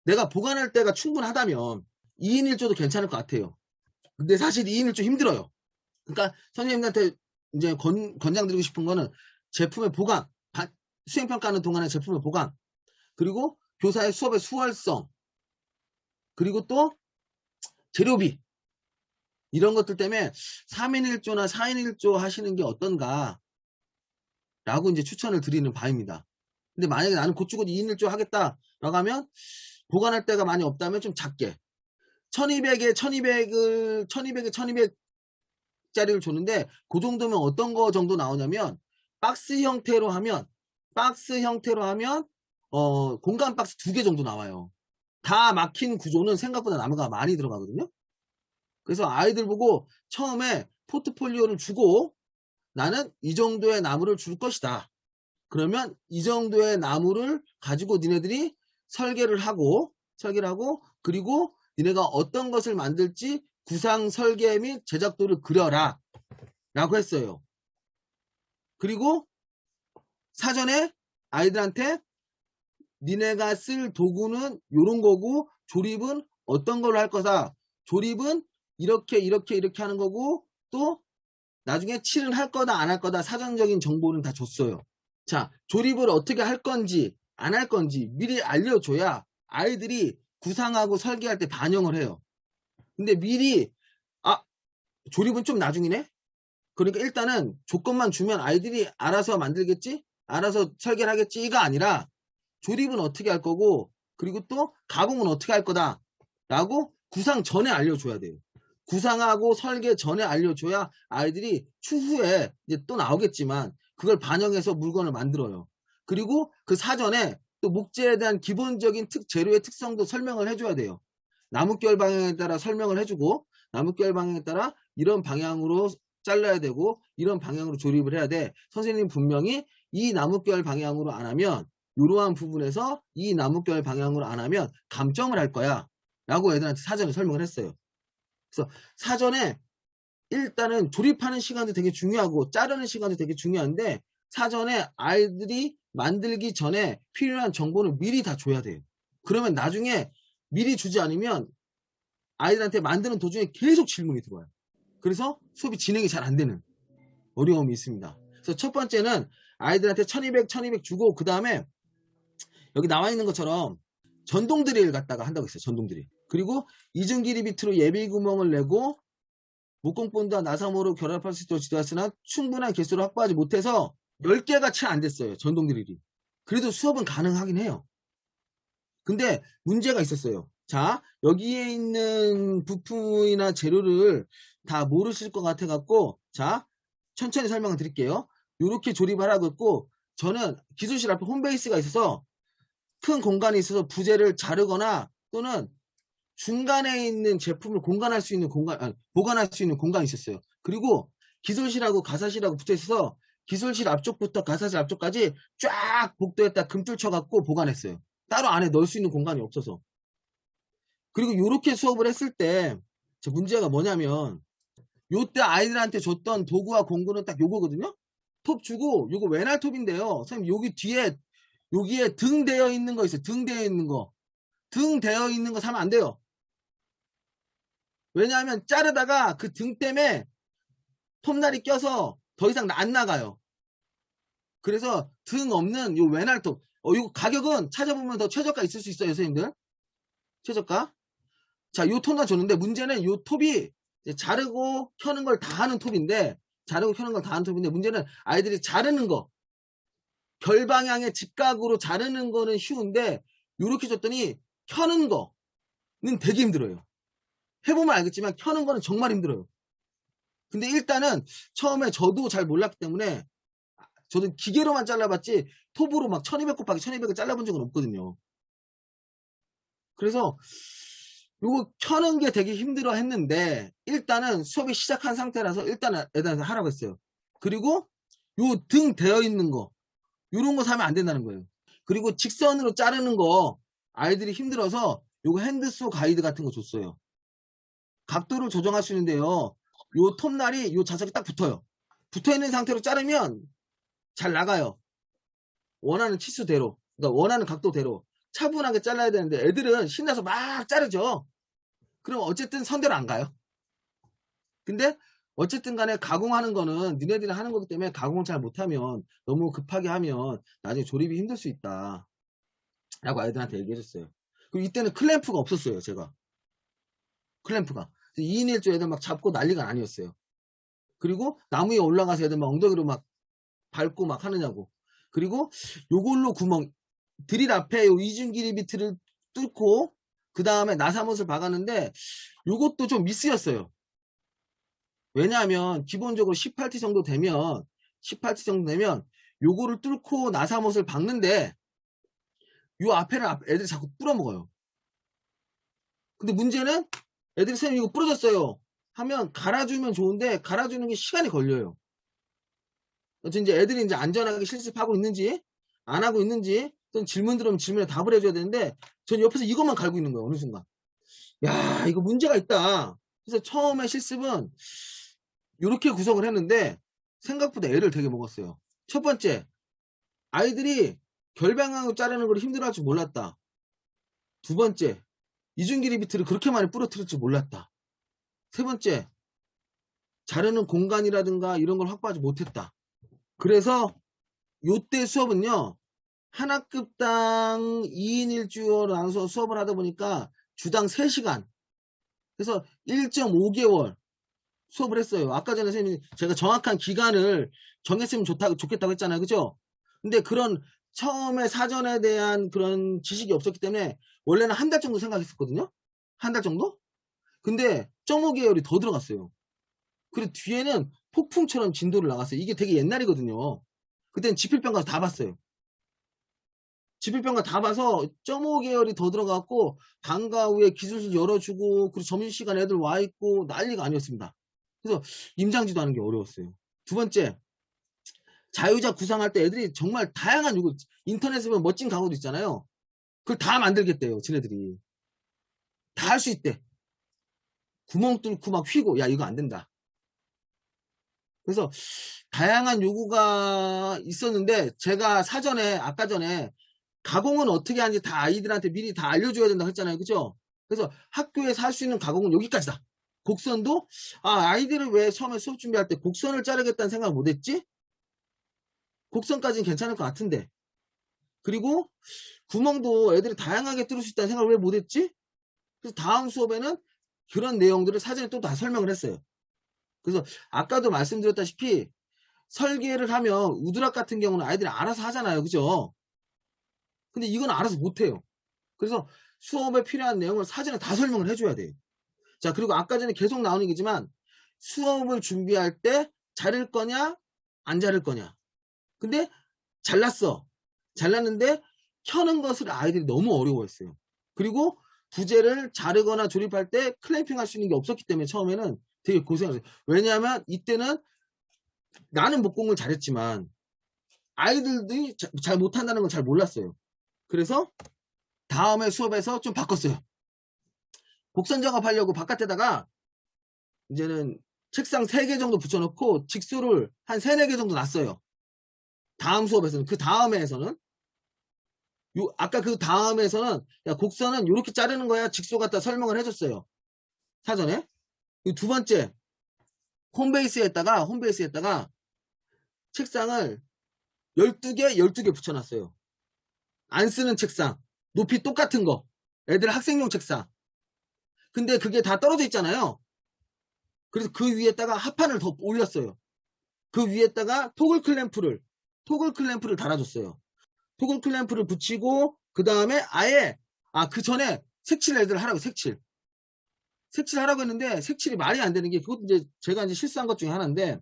Speaker 1: 내가 보관할 때가 충분하다면 2인 1조도 괜찮을 것 같아요. 근데 사실 2인 1조 힘들어요. 그러니까 선생님들한테 이제 권장드리고 싶은 거는 제품의 보관, 수행평가하는 동안에 제품의 보관, 그리고 교사의 수업의 수월성, 그리고 또 재료비 이런 것들 때문에 3인 1조나 4인 1조 하시는 게 어떤가 라고 이제 추천을 드리는 바입니다. 근데 만약에 나는 곧죽어도 2인 1조 하겠다 라고 하면 보관할 때가 많이 없다면 좀 작게 1200에 1200짜리를 줬는데 그 정도면 어떤 거 정도 나오냐면 박스 형태로 하면 공간 박스 2개 정도 나와요. 다 막힌 구조는 생각보다 나무가 많이 들어가거든요. 그래서 아이들 보고 처음에 포트폴리오를 주고 나는 이 정도의 나무를 줄 것이다. 그러면 이 정도의 나무를 가지고 니네들이 설계를 하고 그리고 니네가 어떤 것을 만들지 구상 설계 및 제작도를 그려라 라고 했어요. 그리고 사전에 아이들한테 니네가 쓸 도구는 요런 거고 조립은 어떤 걸로 할 거다. 조립은 이렇게 하는 거고 또 나중에 칠을 할 거다 안 할 거다 사전적인 정보는 다 줬어요. 자, 조립을 어떻게 할 건지 안 할 건지 미리 알려줘야 아이들이 구상하고 설계할 때 반영을 해요. 근데 미리 조립은 좀 나중이네? 그러니까 일단은 조건만 주면 아이들이 알아서 만들겠지? 알아서 설계를 하겠지? 이가 아니라 조립은 어떻게 할 거고 그리고 또 가공은 어떻게 할 거다 라고 구상 전에 알려줘야 돼요. 구상하고 설계 전에 알려줘야 아이들이 추후에 이제 또 나오겠지만 그걸 반영해서 물건을 만들어요. 그리고 그 사전에 또 목재에 대한 기본적인 재료의 특성도 설명을 해줘야 돼요. 나뭇결 방향에 따라 설명을 해주고 나뭇결 방향에 따라 이런 방향으로 잘라야 되고 이런 방향으로 조립을 해야 돼. 선생님 분명히 이 나뭇결 방향으로 안 하면 이러한 부분에서 이 나뭇결 방향으로 안 하면 감점을 할 거야 라고 애들한테 사전에 설명을 했어요. 그래서 사전에 일단은 조립하는 시간도 되게 중요하고 자르는 시간도 되게 중요한데 사전에 아이들이 만들기 전에 필요한 정보는 미리 다 줘야 돼요. 그러면 나중에 미리 주지 않으면 아이들한테 만드는 도중에 계속 질문이 들어와요. 그래서 수업이 진행이 잘 안 되는 어려움이 있습니다. 그래서 첫 번째는 아이들한테 1200 주고 그 다음에 여기 나와 있는 것처럼 전동 드릴 갖다가 한다고 했어요. 전동 드릴. 그리고 이중 길이 비트로 예비 구멍을 내고 목공본과 나사모로 결합할 수 있도록 지도했으나 충분한 개수를 확보하지 못해서 10개가 채 안 됐어요. 전동 드릴이. 그래도 수업은 가능하긴 해요. 근데 문제가 있었어요. 자, 여기에 있는 부품이나 재료를 다 모르실 것 같아 갖고 자, 천천히 설명을 드릴게요. 이렇게 조립하라고 했고 저는 기술실 앞에 홈베이스가 있어서 큰 공간이 있어서 부재를 자르거나 또는 중간에 있는 제품을 보관할 수 있는 공간이 있었어요. 그리고 기술실하고 가사실하고 붙어 있어서 기술실 앞쪽부터 가사실 앞쪽까지 쫙 복도에다 금줄 쳐갖고 보관했어요. 따로 안에 넣을 수 있는 공간이 없어서. 그리고 이렇게 수업을 했을 때 문제가 뭐냐면 요때 아이들한테 줬던 도구와 공구는 딱 요거거든요. 톱 주고 요거 외날 톱인데요. 선생님 여기 뒤에 여기에 등 되어 있는 거 있어요. 등 되어 있는 거. 등 되어 있는 거 사면 안 돼요. 왜냐하면 자르다가 그 등 때문에 톱날이 껴서 더 이상 안 나가요. 그래서 등 없는 요 외날톱. 이거 가격은 찾아보면 더 최저가 있을 수 있어요, 선생님들. 최저가. 자, 요 톱날 줬는데 문제는 요 톱이 자르고 켜는 걸 다 하는 톱인데 문제는 아이들이 자르는 거 결방향의 직각으로 자르는 거는 쉬운데 요렇게 줬더니 켜는 거는 되게 힘들어요. 해보면 알겠지만 켜는 거는 정말 힘들어요. 근데 일단은 처음에 저도 잘 몰랐기 때문에 저도 기계로만 잘라봤지 톱으로 막 1200 곱하기 1200을 잘라본 적은 없거든요. 그래서 요거 켜는 게 되게 힘들어 했는데 일단은 수업이 시작한 상태라서 일단은 애들한테 하라고 했어요. 그리고 요 등 되어 있는 거 요런 거 사면 안 된다는 거예요. 그리고 직선으로 자르는 거 아이들이 힘들어서 요거 핸드소 가이드 같은 거 줬어요. 각도를 조정할 수 있는데요. 요 톱날이 요 자석이 딱 붙어요. 붙어있는 상태로 자르면 잘 나가요. 원하는 치수대로, 그러니까 원하는 각도대로 차분하게 잘라야 되는데 애들은 신나서 막 자르죠. 그럼 어쨌든 선대로 안 가요. 근데 어쨌든 간에 가공하는 거는 니네들이 하는 거기 때문에 가공을 잘 못하면 너무 급하게 하면 나중에 조립이 힘들 수 있다 라고 아이들한테 얘기해 줬어요. 그리고 이때는 클램프가 없었어요. 제가 클램프가 2인 1조 애들 막 잡고 난리가 아니었어요. 그리고 나무 위에 올라가서 애들 막 엉덩이로 막 밟고 막 하느냐고. 그리고 요걸로 구멍 드릴 앞에 요 이중 길이 비트를 뚫고 그 다음에 나사못을 박았는데 요것도 좀 미스였어요. 왜냐하면 기본적으로 18T 정도 되면 요거를 뚫고 나사못을 박는데 요 앞에는 애들이 자꾸 뿌려먹어요. 근데 문제는 애들이 선생님 이거 부러졌어요 하면 갈아주면 좋은데 갈아주는 게 시간이 걸려요. 이제 애들이 이제 안전하게 실습하고 있는지 안 하고 있는지, 또는 질문 들으면 질문에 답을 해줘야 되는데, 전 옆에서 이것만 갈고 있는 거예요, 어느 순간. 야, 이거 문제가 있다. 그래서 처음에 실습은 이렇게 구성을 했는데, 생각보다 애를 되게 먹었어요. 첫 번째, 아이들이 결방하고 자르는 걸 힘들어할 줄 몰랐다. 두 번째, 이중길이 비트를 그렇게 많이 부러뜨릴 줄 몰랐다. 세 번째, 자르는 공간이라든가 이런 걸 확보하지 못했다. 그래서 요때 수업은요, 한 학급당 2인 1주로 나눠서 수업을 하다 보니까 주당 3시간. 그래서 1.5개월 수업을 했어요. 아까 전에 선생님이 제가 정확한 기간을 정했으면 좋겠다고 했잖아요. 그죠? 근데 그런 처음에 사전에 대한 그런 지식이 없었기 때문에 원래는 한 달 정도 생각했었거든요. 한 달 정도? 근데 0.5개월이 더 들어갔어요. 그리고 뒤에는 폭풍처럼 진도를 나갔어요. 이게 되게 옛날이거든요. 그때는 지필평 가서 다 봤어요. 지필평가 다 봐서 0.5개월이 더 들어갔고, 방과 후에 기술실 열어주고, 그리고 점심시간 애들 와있고, 난리가 아니었습니다. 그래서 임장지도 하는 게 어려웠어요. 두 번째, 자유자 구상할 때 애들이 정말 다양한 요구, 인터넷에 보면 멋진 강의도 있잖아요. 그걸 다 만들겠대요, 지네들이. 다 할 수 있대. 구멍 뚫고 막 휘고, 야, 이거 안 된다. 그래서 다양한 요구가 있었는데, 제가 사전에, 아까 전에 가공은 어떻게 하는지 다 아이들한테 미리 다 알려줘야 된다고 했잖아요. 그죠? 그래서 학교에서 할 수 있는 가공은 여기까지다. 곡선도, 아이들은 왜 처음에 수업 준비할 때 곡선을 자르겠다는 생각을 못 했지? 곡선까지는 괜찮을 것 같은데. 그리고 구멍도 애들이 다양하게 뚫을 수 있다는 생각을 왜 못 했지? 그래서 다음 수업에는 그런 내용들을 사전에 또 다 설명을 했어요. 그래서 아까도 말씀드렸다시피 설계를 하면 우드락 같은 경우는 아이들이 알아서 하잖아요. 그죠? 근데 이건 알아서 못해요. 그래서 수업에 필요한 내용을 사전에 다 설명을 해줘야 돼요. 자, 그리고 아까 전에 계속 나오는 얘기지만 수업을 준비할 때 자를 거냐 안 자를 거냐. 근데 잘랐어. 잘랐는데 켜는 것을 아이들이 너무 어려워했어요. 그리고 부재를 자르거나 조립할 때 클램핑 할 수 있는 게 없었기 때문에 처음에는 되게 고생을 했어요. 왜냐하면 이때는 나는 목공을 잘했지만 아이들이 잘 못한다는 걸 잘 몰랐어요. 그래서 다음에 수업에서 좀 바꿨어요. 곡선 작업하려고 바깥에다가 이제는 책상 3개 정도 붙여놓고 직수를 한 3, 4개 정도 놨어요. 다음 수업에서는. 그 다음에서는 아까 그 다음에서는 야, 곡선은 이렇게 자르는 거야. 직수 갖다 설명을 해줬어요. 사전에. 두 번째, 홈베이스에다가 책상을 12개, 12개 붙여놨어요. 안 쓰는 책상. 높이 똑같은 거. 애들 학생용 책상. 근데 그게 다 떨어져 있잖아요. 그래서 그 위에다가 합판을 더 올렸어요. 그 위에다가 토글 클램프를 달아줬어요. 토글 클램프를 붙이고 그 다음에 아예 그 전에 색칠 애들 하라고 색칠하라고 했는데 색칠이 말이 안 되는 게 그것도 이제 제가 이제 실수한 것 중에 하나인데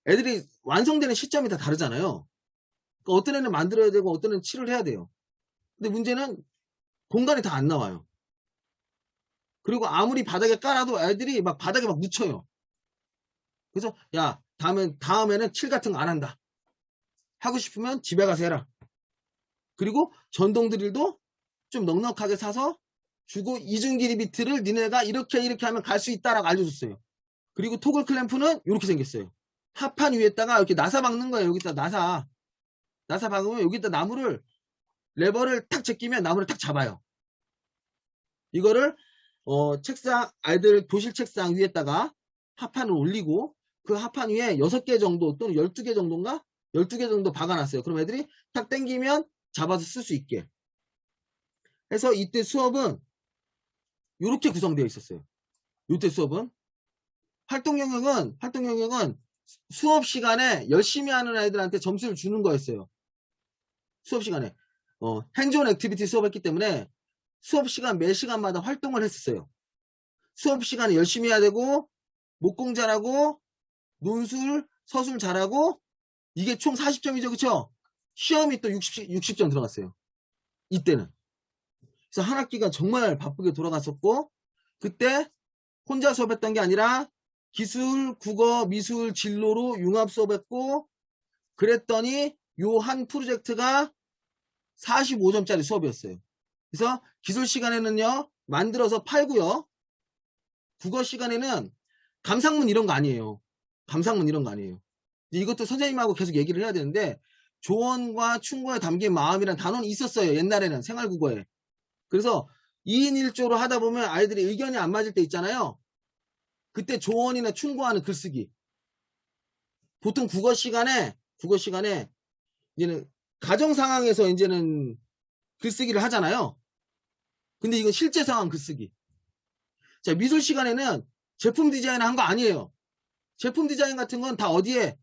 Speaker 1: 애들이 완성되는 시점이 다 다르잖아요. 그러니까 어떤 애는 만들어야 되고 어떤 애는 칠을 해야 돼요. 근데 문제는 공간이 다 안 나와요. 그리고 아무리 바닥에 깔아도 애들이 막 바닥에 막 묻혀요. 그래서 야 다음에는 칠 같은 거 안 한다. 하고 싶으면 집에 가서 해라. 그리고 전동 드릴도 좀 넉넉하게 사서 주고 이중길이 비트를 니네가 이렇게 하면 갈 수 있다라고 알려줬어요. 그리고 토글 클램프는 이렇게 생겼어요. 합판 위에다가 이렇게 나사 박는 거예요. 여기다 나사 박으면 여기다 나무를 레버를 탁 제끼면 나무를 탁 잡아요. 이거를 책상 아이들 교실 책상 위에다가 합판을 올리고 그 합판 위에 6개 정도 또는 12개 정도인가 12개 정도 박아놨어요. 그럼 애들이 탁 당기면 잡아서 쓸 수 있게 해서 이때 수업은 이렇게 구성되어 있었어요. 이때 수업은 활동 영역은 수업 시간에 열심히 하는 아이들한테 점수를 주는 거였어요. 수업 시간에 행존 액티비티 수업했기 때문에 수업 시간 매 시간마다 활동을 했었어요. 수업 시간에 열심히 해야 되고 목공 잘하고 논술 서술 잘하고 이게 총 40점이죠. 그쵸? 시험이 또 60점 들어갔어요. 이때는. 그래서 한 학기가 정말 바쁘게 돌아갔었고 그때 혼자 수업했던 게 아니라 기술, 국어, 미술, 진로로 융합 수업했고 그랬더니 요 한 프로젝트가 45점짜리 수업이었어요. 그래서 기술 시간에는요, 만들어서 팔고요. 국어 시간에는 감상문 이런 거 아니에요. 감상문 이런 거 아니에요. 이것도 선생님하고 계속 얘기를 해야 되는데, 조언과 충고에 담긴 마음이란 단원이 있었어요. 옛날에는 생활국어에. 그래서 2인 1조로 하다 보면 아이들이 의견이 안 맞을 때 있잖아요. 그때 조언이나 충고하는 글쓰기. 보통 국어 시간에 이제는 가정 상황에서 이제는 글쓰기를 하잖아요. 근데 이건 실제 상황 글쓰기. 자, 미술 시간에는 제품 디자인 한 거 아니에요. 제품 디자인 같은 건 다 어디에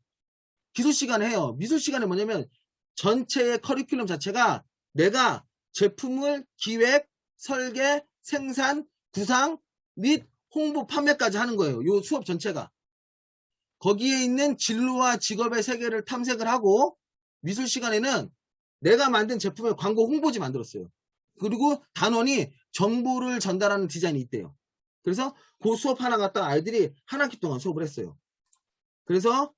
Speaker 1: 기술 시간에 해요. 미술 시간에 뭐냐면 전체의 커리큘럼 자체가 내가 제품을 기획, 설계, 생산, 구상 및 홍보, 판매까지 하는 거예요. 요 수업 전체가. 거기에 있는 진로와 직업의 세계를 탐색을 하고 미술 시간에는 내가 만든 제품의 광고 홍보지 만들었어요. 그리고 단원이 정보를 전달하는 디자인이 있대요. 그래서 그 수업 하나 갖다가 아이들이 한 학기 동안 수업을 했어요. 그래서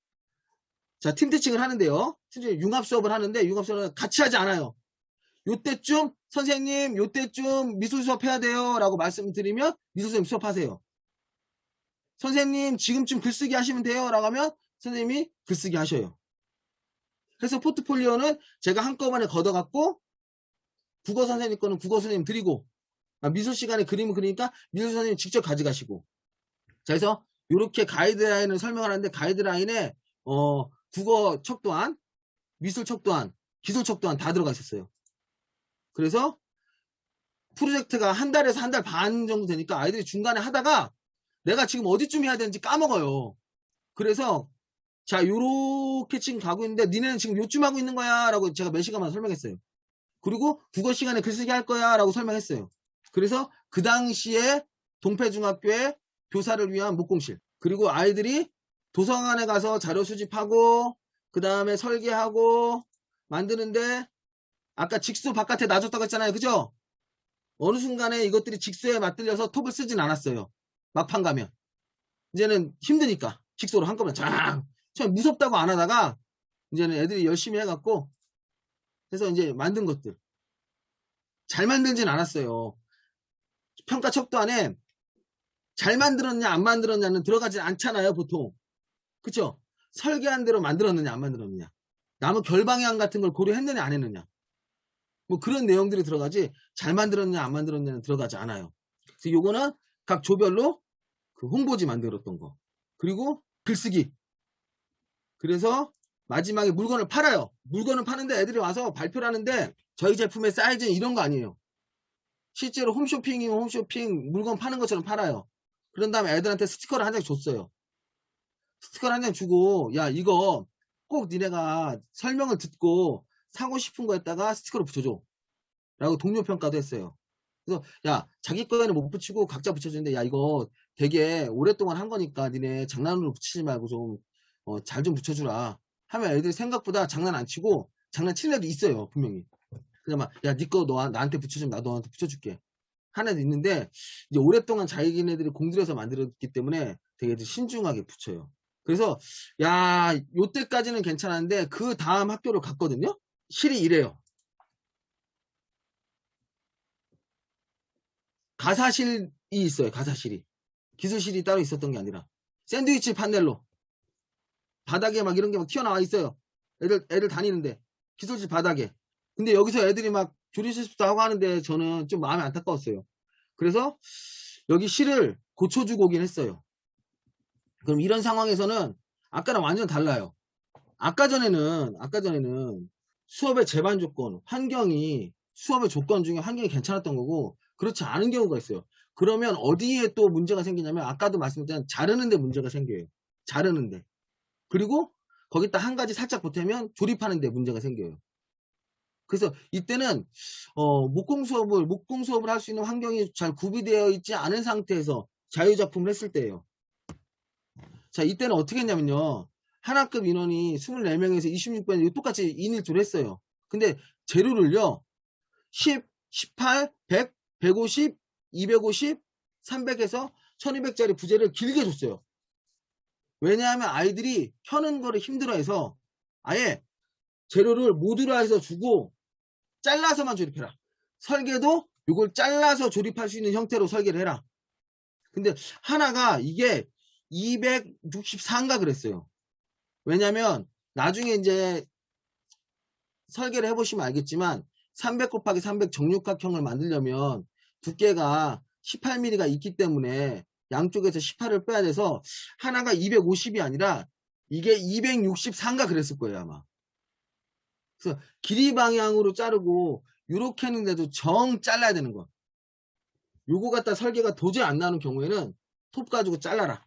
Speaker 1: 자, 팀 티칭을 하는데요. 융합 수업을 하는데 융합 수업은 같이 하지 않아요. 요때쯤 선생님 요때쯤 미술 수업 해야 돼요 라고 말씀드리면 미술 선생님 수업하세요. 선생님 지금쯤 글쓰기 하시면 돼요 라고 하면 선생님이 글쓰기 하셔요. 그래서 포트폴리오는 제가 한꺼번에 걷어갖고 국어 선생님 거는 국어 선생님 드리고 미술 시간에 그림을 그리니까 미술 선생님 직접 가져가시고. 자, 그래서 이렇게 가이드라인을 설명을 하는데 가이드라인에 국어 척 또한 미술 척 또한 기술 척 또한 다 들어가 있었어요. 그래서 프로젝트가 한 달에서 한 달 반 정도 되니까 아이들이 중간에 하다가 내가 지금 어디쯤 해야 되는지 까먹어요. 그래서 자, 요렇게 지금 가고 있는데 니네는 지금 요쯤 하고 있는 거야 라고 제가 몇 시간만 설명했어요. 그리고 국어 시간에 글쓰기 할 거야 라고 설명했어요. 그래서 그 당시에 동패중학교의 교사를 위한 목공실, 그리고 아이들이 도서관에 가서 자료 수집하고 그 다음에 설계하고 만드는데 아까 직수 바깥에 놔줬다고 했잖아요. 그죠? 어느 순간에 이것들이 직수에 맞들려서 톱을 쓰진 않았어요. 막판 가면 이제는 힘드니까 직수로 한꺼번에 쫙 처음 무섭다고 안 하다가 이제는 애들이 열심히 해갖고 해서 이제 만든 것들 잘 만들진 않았어요. 평가 척도 안에 잘 만들었냐 안 만들었냐는 들어가지 않잖아요. 보통. 그쵸? 설계한 대로 만들었느냐 안 만들었느냐, 나무 결방향 같은 걸 고려했느냐 안 했느냐, 뭐 그런 내용들이 들어가지 잘 만들었냐 안 만들었냐는 들어가지 않아요. 그래서 요거는 각 조별로 그 홍보지 만들었던 거, 그리고 글쓰기. 그래서 마지막에 물건을 팔아요. 물건을 파는데 애들이 와서 발표를 하는데 저희 제품의 사이즈는 이런 거 아니에요. 실제로 홈쇼핑이면 홈쇼핑 물건 파는 것처럼 팔아요. 그런 다음에 애들한테 스티커를 한 장 줬어요. 스티커를 한 장 주고 야 이거 꼭 니네가 설명을 듣고 사고 싶은 거에다가 스티커를 붙여줘 라고 동료 평가도 했어요. 그래서 야 자기 거에는 못 붙이고 각자 붙여주는데 야 이거 되게 오랫동안 한 거니까 니네 장난으로 붙이지 말고 좀 잘 좀 붙여주라 하면 애들이 생각보다 장난 안 치고 장난치는 애도 있어요. 분명히. 그냥 막 야 니 거 나한테 붙여주면 나도 너한테 붙여줄게 하는 애도 있는데 이제 오랫동안 자기네들이 공들여서 만들었기 때문에 되게 신중하게 붙여요. 그래서 야 요때까지는 괜찮았는데 그 다음 학교를 갔거든요. 실이 이래요. 가사실이 있어요. 가사실이. 기술실이 따로 있었던 게 아니라 샌드위치 판넬로 바닥에 막 이런 게 막 튀어나와 있어요. 애들 다니는데 기술실 바닥에. 근데 여기서 애들이 막 조리실습도 하고 하는데 저는 좀 마음이 안타까웠어요. 그래서 여기 실을 고쳐주고 오긴 했어요. 그럼 이런 상황에서는 아까랑 완전 달라요. 아까 전에는 수업의 제반 조건, 환경이 수업의 조건 중에 환경이 괜찮았던 거고 그렇지 않은 경우가 있어요. 그러면 어디에 또 문제가 생기냐면 아까도 말씀드렸지만 자르는데 문제가 생겨요. 자르는데. 그리고 거기다 한 가지 살짝 보태면 조립하는데 문제가 생겨요. 그래서 이때는 목공 수업을 할 수 있는 환경이 잘 구비되어 있지 않은 상태에서 자유작품을 했을 때예요. 자, 이때는 어떻게 했냐면요. 한 학급 인원이 24명에서 26명이 똑같이 2인 1조를 했어요. 근데 재료를요. 10, 18, 100, 150, 250, 300에서 1200짜리 부재를 길게 줬어요. 왜냐하면 아이들이 켜는 거를 힘들어해서 아예 재료를 모듈화해서 주고 잘라서만 조립해라. 설계도 이걸 잘라서 조립할 수 있는 형태로 설계를 해라. 근데 하나가 이게 264인가 그랬어요. 왜냐면 나중에 이제 설계를 해보시면 알겠지만 300 곱하기 300 정육각형을 만들려면 두께가 18mm가 있기 때문에 양쪽에서 18을 빼야 돼서 하나가 250이 아니라 이게 264인가 그랬을 거예요 아마. 그래서 길이 방향으로 자르고 이렇게 했는데도 정 잘라야 되는 거. 요거 갖다 설계가 도저히 안 나오는 경우에는 톱 가지고 잘라라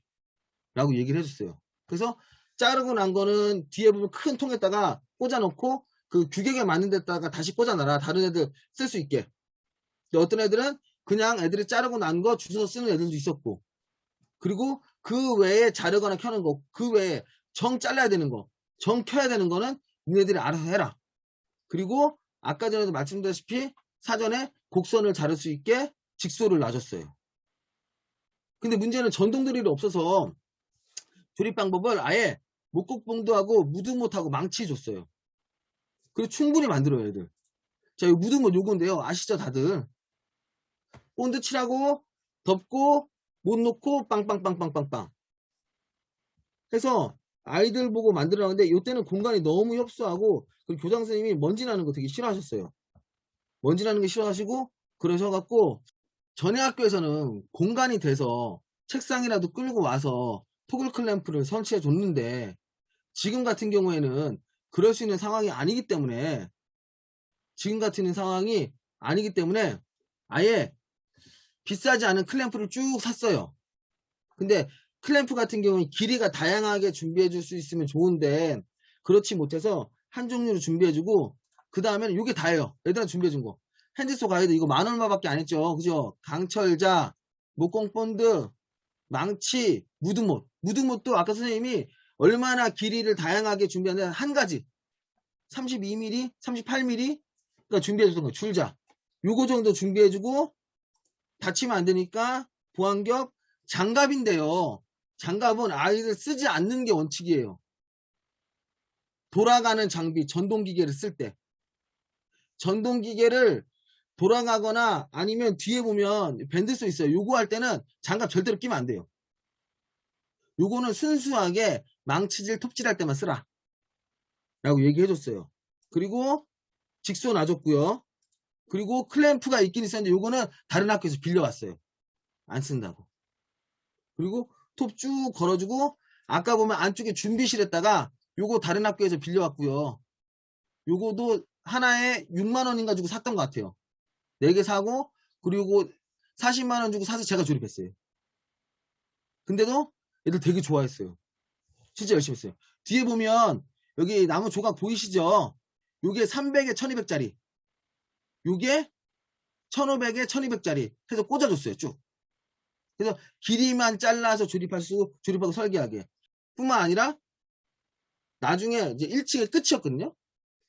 Speaker 1: 라고 얘기를 해줬어요. 그래서 자르고 난 거는 뒤에 부분 큰 통에다가 꽂아 놓고 그 규격에 맞는 데다가 다시 꽂아 놔라. 다른 애들 쓸 수 있게. 근데 어떤 애들은 그냥 애들이 자르고 난 거 주워서 쓰는 애들도 있었고, 그리고 그 외에 자르거나 켜는 거, 그 외에 정 잘라야 되는 거, 정 켜야 되는 거는 니네들이 알아서 해라. 그리고 아까 전에도 말씀드렸다시피 사전에 곡선을 자를 수 있게 직소를 놔줬어요. 근데 문제는 전동 드릴이 없어서 조립 방법을 아예 목곡봉도하고 무드못하고 망치 줬어요. 그리고 충분히 만들어요 애들. 자, 이 무드못 요건데요. 아시죠 다들? 본드 칠하고 덮고 못 놓고 빵빵빵빵빵빵 해서 아이들 보고 만들어놨는데 이때는 공간이 너무 협소하고 그리고 교장 선생님이 먼지 나는 거 되게 싫어하셨어요. 먼지 나는 거 싫어하시고 그러셔갖고 전에 학교에서는 공간이 돼서 책상이라도 끌고 와서 토글 클램프를 설치해 줬는데 지금 같은 경우에는 그럴 수 있는 상황이 아니기 때문에 아예 비싸지 않은 클램프를 쭉 샀어요. 근데 클램프 같은 경우는 길이가 다양하게 준비해 줄 수 있으면 좋은데 그렇지 못해서 한 종류로 준비해 주고 그 다음에는 이게 다예요. 애들한테 준비해 준 거. 핸드소 가이드 이거 10,000원밖에 안 했죠. 그죠? 강철자, 목공본드, 망치, 무드못. 무드못도 아까 선생님이 얼마나 길이를 다양하게 준비하는데 한 가지 32mm, 38mm 그러니까 준비해 줬던 거 줄자. 요거 정도 준비해 주고 다치면 안 되니까 보안겹 장갑인데요. 장갑은 아이들 쓰지 않는 게 원칙이에요. 돌아가는 장비, 전동기계를 쓸 때. 전동기계를 돌아가거나 아니면 뒤에 보면 밴드소 있어요. 요거 할 때는 장갑 절대로 끼면 안 돼요. 요거는 순수하게 망치질, 톱질 할 때만 쓰라. 라고 얘기해줬어요. 그리고 직소 놔줬고요. 그리고 클램프가 있긴 있었는데 요거는 다른 학교에서 빌려왔어요. 안 쓴다고. 그리고 톱 쭉 걸어주고 아까 보면 안쪽에 준비실에다가 요거 다른 학교에서 빌려왔고요. 요거도 하나에 6만원인가 주고 샀던 것 같아요. 4개 사고 그리고 40만원 주고 사서 제가 조립했어요. 근데도 애들 되게 좋아했어요. 진짜 열심히 했어요. 뒤에 보면 여기 나무 조각 보이시죠? 요게 300에 1200짜리 요게 1500에 1200짜리 해서 꽂아줬어요. 쭉. 그래서 길이만 잘라서 조립하고 설계하게 뿐만 아니라 나중에 이제 1층에 끝이었거든요.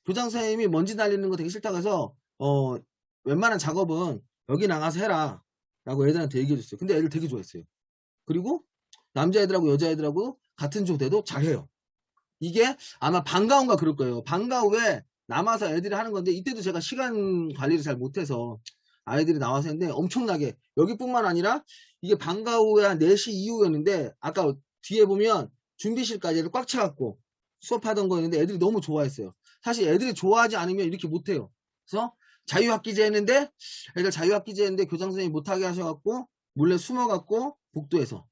Speaker 1: 교장 선생님이 먼지 날리는 거 되게 싫다고 해서 웬만한 작업은 여기 나가서 해라 라고 애들한테 얘기해 줬어요. 근데 애들 되게 좋아했어요. 그리고 남자애들하고 여자애들하고 같은 조대도 잘해요. 이게 아마 방과후인가 그럴 거예요. 방과후에 남아서 애들이 하는 건데 이때도 제가 시간 관리를 잘 못해서 아이들이 나와서 했는데 엄청나게 여기뿐만 아니라 이게 방과후에 한 4시 이후였는데 아까 뒤에 보면 준비실까지 애들 꽉 차갖고 수업하던 거였는데 애들이 너무 좋아했어요. 사실 애들이 좋아하지 않으면 이렇게 못해요. 그래서 자유학기제 했는데 애들 자유학기제 했는데 교장 선생님이 못하게 하셔갖고 몰래 숨어갖고 복도에서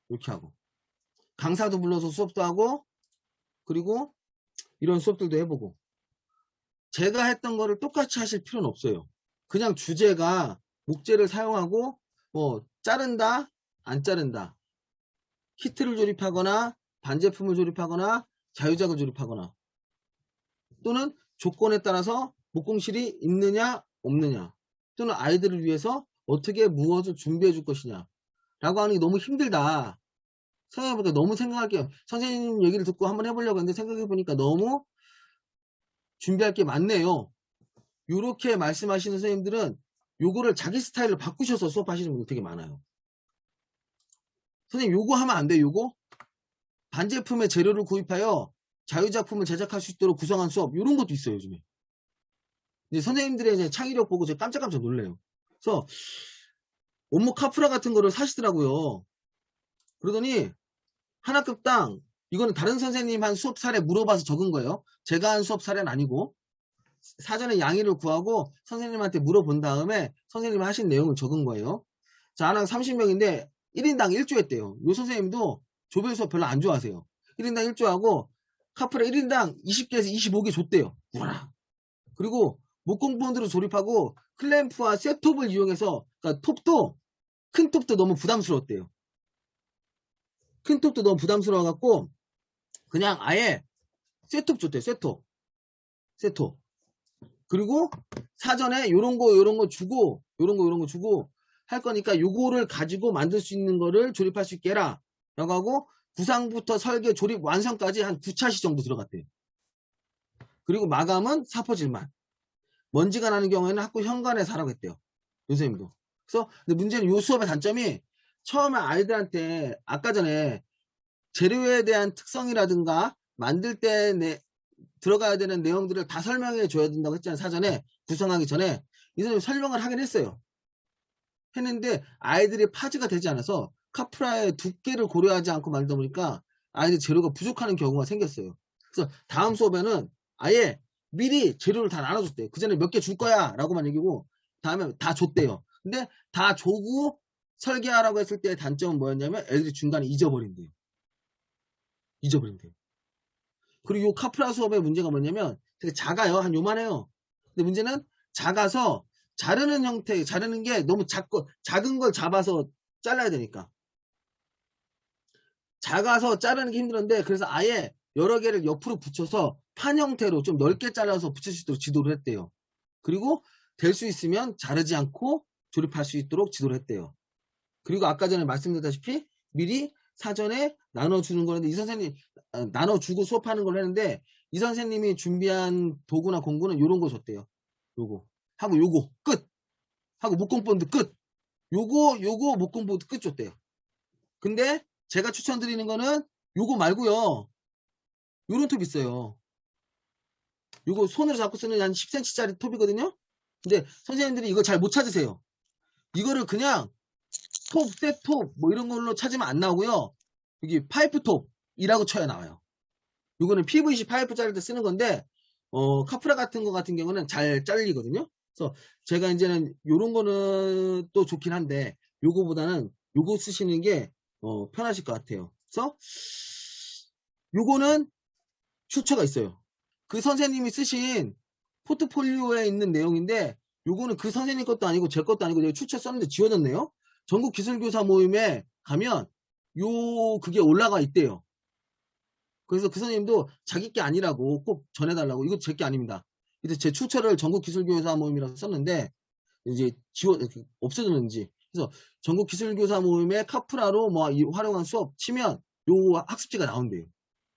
Speaker 1: 이렇게 하고 강사도 불러서 수업도 하고 그리고 이런 수업들도 해보고 제가 했던 거를 똑같이 하실 필요는 없어요. 그냥 주제가 목재를 사용하고 뭐 자른다 안 자른다 키트를 조립하거나 반제품을 조립하거나 자유작을 조립하거나 또는 조건에 따라서 목공실이 있느냐 없느냐 또는 아이들을 위해서 어떻게 무엇을 준비해 줄 것이냐 라고 하는 게 너무 힘들다. 생각해보니까 너무 생각할게요. 선생님 얘기를 듣고 한번 해보려고 했는데 생각해보니까 너무 준비할 게 많네요. 이렇게 말씀하시는 선생님들은 요거를 자기 스타일로 바꾸셔서 수업하시는 분들 되게 많아요. 선생님 요거 하면 안 돼요. 요거 반제품의 재료를 구입하여 자유작품을 제작할 수 있도록 구성한 수업 이런 것도 있어요. 요즘에 이제 선생님들의 이제 창의력 보고 제가 깜짝깜짝 놀래요. 그래서 원목 카프라 같은 거를 사시더라고요. 그러더니 한 학급당 이거는 다른 선생님 한 수업 사례 물어봐서 적은 거예요. 제가 한 수업 사례는 아니고 사전에 양해를 구하고 선생님한테 물어본 다음에 선생님이 하신 내용을 적은 거예요. 자, 한 학 30명인데 1인당 1조 했대요. 요 선생님도 조별 수업 별로 안 좋아하세요. 1인당 1조 하고 카프라 1인당 20개에서 25개 줬대요. 우와. 그리고 목공본드로 조립하고 클램프와 셋톱을 이용해서 그러니까 톱도 큰 톱도 너무 부담스러웠대요. 큰 톱도 너무 부담스러워갖고 그냥 아예 셋톱 줬대요. 셋톱. 그리고 사전에 요런 거 주고 요런 거 주고 할 거니까 요거를 가지고 만들 수 있는 거를 조립할 수 있게 해라 라고 하고 구상부터 설계 조립 완성까지 한 9차시 정도 들어갔대요. 그리고 마감은 사포질만. 먼지가 나는 경우에는 학교 현관에서 하라고 했대요. 선생님도. 그래서 근데 문제는 요 수업의 단점이 처음에 아이들한테 아까 전에 재료에 대한 특성이라든가 만들 때 들어가야 되는 내용들을 다 설명해 줘야 된다고 했잖아요. 사전에 구성하기 전에 이 선생님 설명을 하긴 했는데 아이들이 파지가 되지 않아서 카프라의 두께를 고려하지 않고 만들다 보니까 아이들 재료가 부족하는 경우가 생겼어요. 그래서 다음 수업에는 아예 미리 재료를 다 나눠줬대요. 그 전에 몇 개 줄 거야 라고만 얘기고 다음에 다 줬대요. 근데 다 조고 설계하라고 했을 때의 단점은 뭐였냐면 애들이 중간에 잊어버린대요. 그리고 이 카프라 수업의 문제가 뭐냐면 되게 작아요. 한 요만해요. 근데 문제는 작아서 자르는 형태, 자르는 게 너무 작은 걸 잡아서 잘라야 되니까. 작아서 자르는 게 힘들었는데 그래서 아예 여러 개를 옆으로 붙여서 판 형태로 좀 넓게 잘라서 붙일 수 있도록 지도를 했대요. 그리고 될 수 있으면 자르지 않고 조립할 수 있도록 지도를 했대요. 그리고 아까 전에 말씀드렸다시피 미리 사전에 나눠주는 거는데 이 선생님 나눠주고 수업하는 걸 했는데 이 선생님이 준비한 도구나 공구는 요런 거 줬대요. 요거 하고 요거 끝 하고 목공본드 끝 요거 목공본드 끝 줬대요. 근데 제가 추천드리는 거는 요거 말고요. 요런 톱 있어요. 요거 손으로 잡고 쓰는 한 10cm짜리 톱이거든요. 근데 선생님들이 이거 잘 못 찾으세요. 이거를 그냥 톱, 셋톱 뭐 이런 걸로 찾으면 안 나오고요. 여기 파이프 톱이라고 쳐야 나와요. 이거는 PVC 파이프 자를 때 쓰는 건데 카프라 같은 거 같은 경우는 잘 잘리거든요. 그래서 제가 이제는 요런 거는 또 좋긴 한데 요거보다는 요거 쓰시는 게 편하실 것 같아요. 그래서 요거는 추천가 있어요. 그 선생님이 쓰신 포트폴리오에 있는 내용인데 요거는 그 선생님 것도 아니고 제 것도 아니고 내가 추천 썼는데 지워졌네요. 전국기술교사 모임에 가면 그게 올라가 있대요. 그래서 그 선생님도 자기 게 아니라고 꼭 전해달라고. 이거 제 게 아닙니다. 그래서 제 추천을 전국기술교사 모임이라고 썼는데 이제 없어졌는지. 그래서 전국기술교사 모임에 카프라로 뭐 활용한 수업 치면 요 학습지가 나온대요.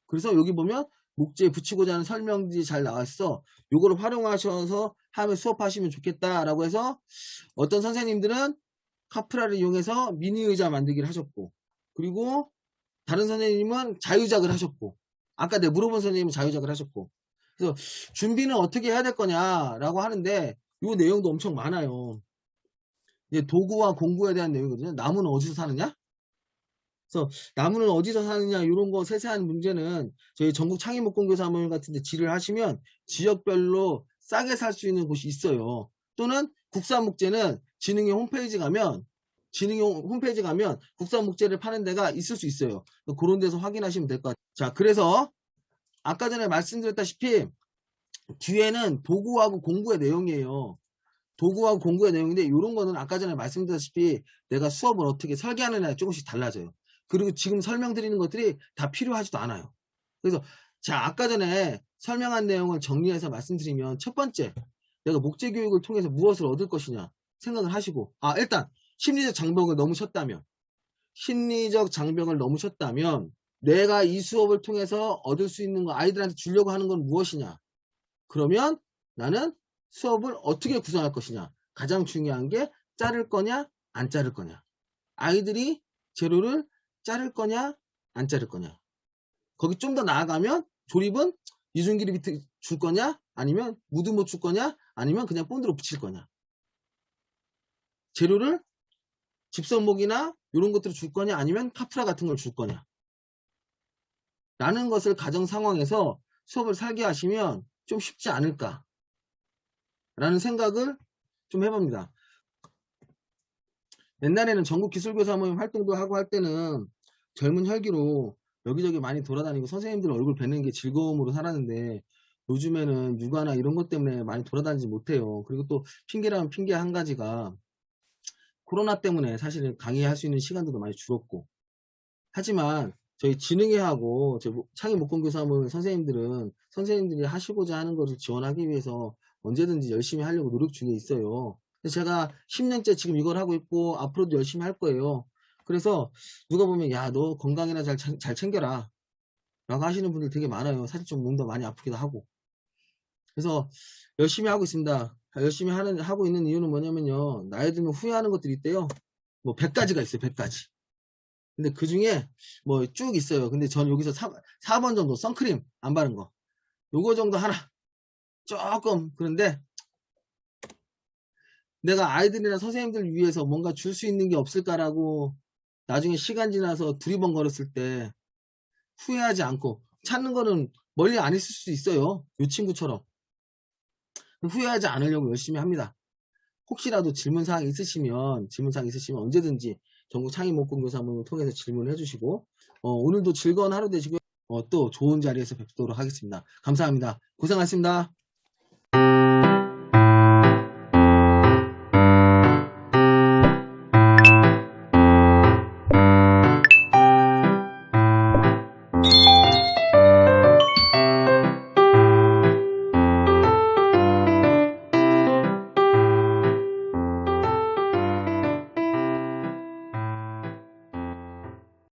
Speaker 1: 그래서 여기 보면 목재에 붙이고자 하는 설명들이 잘 나와 있어. 요거를 활용하셔서 하면 수업하시면 좋겠다라고 해서 어떤 선생님들은 카프라를 이용해서 미니 의자 만들기를 하셨고, 그리고 다른 선생님은 자유작을 하셨고, 아까 내가 물어본 선생님은 자유작을 하셨고. 그래서 준비는 어떻게 해야 될 거냐라고 하는데 요 내용도 엄청 많아요. 이제 도구와 공구에 대한 내용이거든요. 나무는 어디서 사느냐? 그래서 나무는 어디서 사느냐 이런 거 세세한 문제는 저희 전국 창의목공교사 모임 같은 데 질을 하시면 지역별로 싸게 살 수 있는 곳이 있어요. 또는 국산목재는 진흥용 홈페이지 가면 국산목재를 파는 데가 있을 수 있어요. 그런 데서 확인하시면 될 것 같아요. 자, 그래서 아까 전에 말씀드렸다시피 뒤에는 도구하고 공구의 내용이에요. 도구하고 공구의 내용인데 이런 거는 아까 전에 말씀드렸다시피 내가 수업을 어떻게 설계하느냐에 조금씩 달라져요. 그리고 지금 설명드리는 것들이 다 필요하지도 않아요. 그래서 자, 아까 전에 설명한 내용을 정리해서 말씀드리면 첫 번째, 내가 목재 교육을 통해서 무엇을 얻을 것이냐 생각을 하시고, 일단 심리적 장벽을 넘으셨다면 내가 이 수업을 통해서 얻을 수 있는 거, 아이들한테 주려고 하는 건 무엇이냐. 그러면 나는 수업을 어떻게 구성할 것이냐. 가장 중요한 게 자를 거냐 안 자를 거냐. 아이들이 재료를 자를 거냐 안 자를 거냐. 거기 좀 더 나아가면 조립은 이중기립 비트 줄 거냐? 아니면 무드못 줄 거냐? 아니면 그냥 본드로 붙일 거냐? 재료를 집선목이나 이런 것들을 줄 거냐? 아니면 카프라 같은 걸 줄 거냐? 라는 것을 가정 상황에서 수업을 설계하시면 좀 쉽지 않을까? 라는 생각을 좀 해봅니다. 옛날에는 전국기술교사 모임 활동도 하고 할 때는 젊은 혈기로 여기저기 많이 돌아다니고 선생님들 얼굴 뵙는 게 즐거움으로 살았는데 요즘에는 육아나 이런 것 때문에 많이 돌아다니지 못해요. 그리고 또 핑계라면 핑계 한 가지가 코로나 때문에 사실은 강의할 수 있는 시간도 많이 줄었고, 하지만 저희 지능회하고 창의목공교사 모임 선생님들은 선생님들이 하시고자 하는 것을 지원하기 위해서 언제든지 열심히 하려고 노력 중에 있어요. 제가 10년째 지금 이걸 하고 있고 앞으로도 열심히 할 거예요. 그래서 누가 보면 야, 너 건강이나 잘 챙겨라 라고 하시는 분들 되게 많아요. 사실 좀 몸도 많이 아프기도 하고. 그래서 열심히 하고 있습니다. 열심히 하고 있는 이유는 뭐냐면요, 나이 들면 후회하는 것들이 있대요. 뭐 100가지가 있어요. 100가지. 근데 그 중에 뭐 쭉 있어요. 근데 전 여기서 4번 정도 선크림 안 바른 거, 요거 정도 하나 조금, 그런데 내가 아이들이나 선생님들 위해서 뭔가 줄 수 있는 게 없을까라고 나중에 시간 지나서 두리번거렸을 때 후회하지 않고, 찾는 거는 멀리 안 있을 수 있어요. 이 친구처럼 후회하지 않으려고 열심히 합니다. 혹시라도 질문사항 있으시면 언제든지 전국 창의목공교사 모임을 통해서 질문을 해주시고, 오늘도 즐거운 하루 되시고요. 또 좋은 자리에서 뵙도록 하겠습니다. 감사합니다. 고생하셨습니다.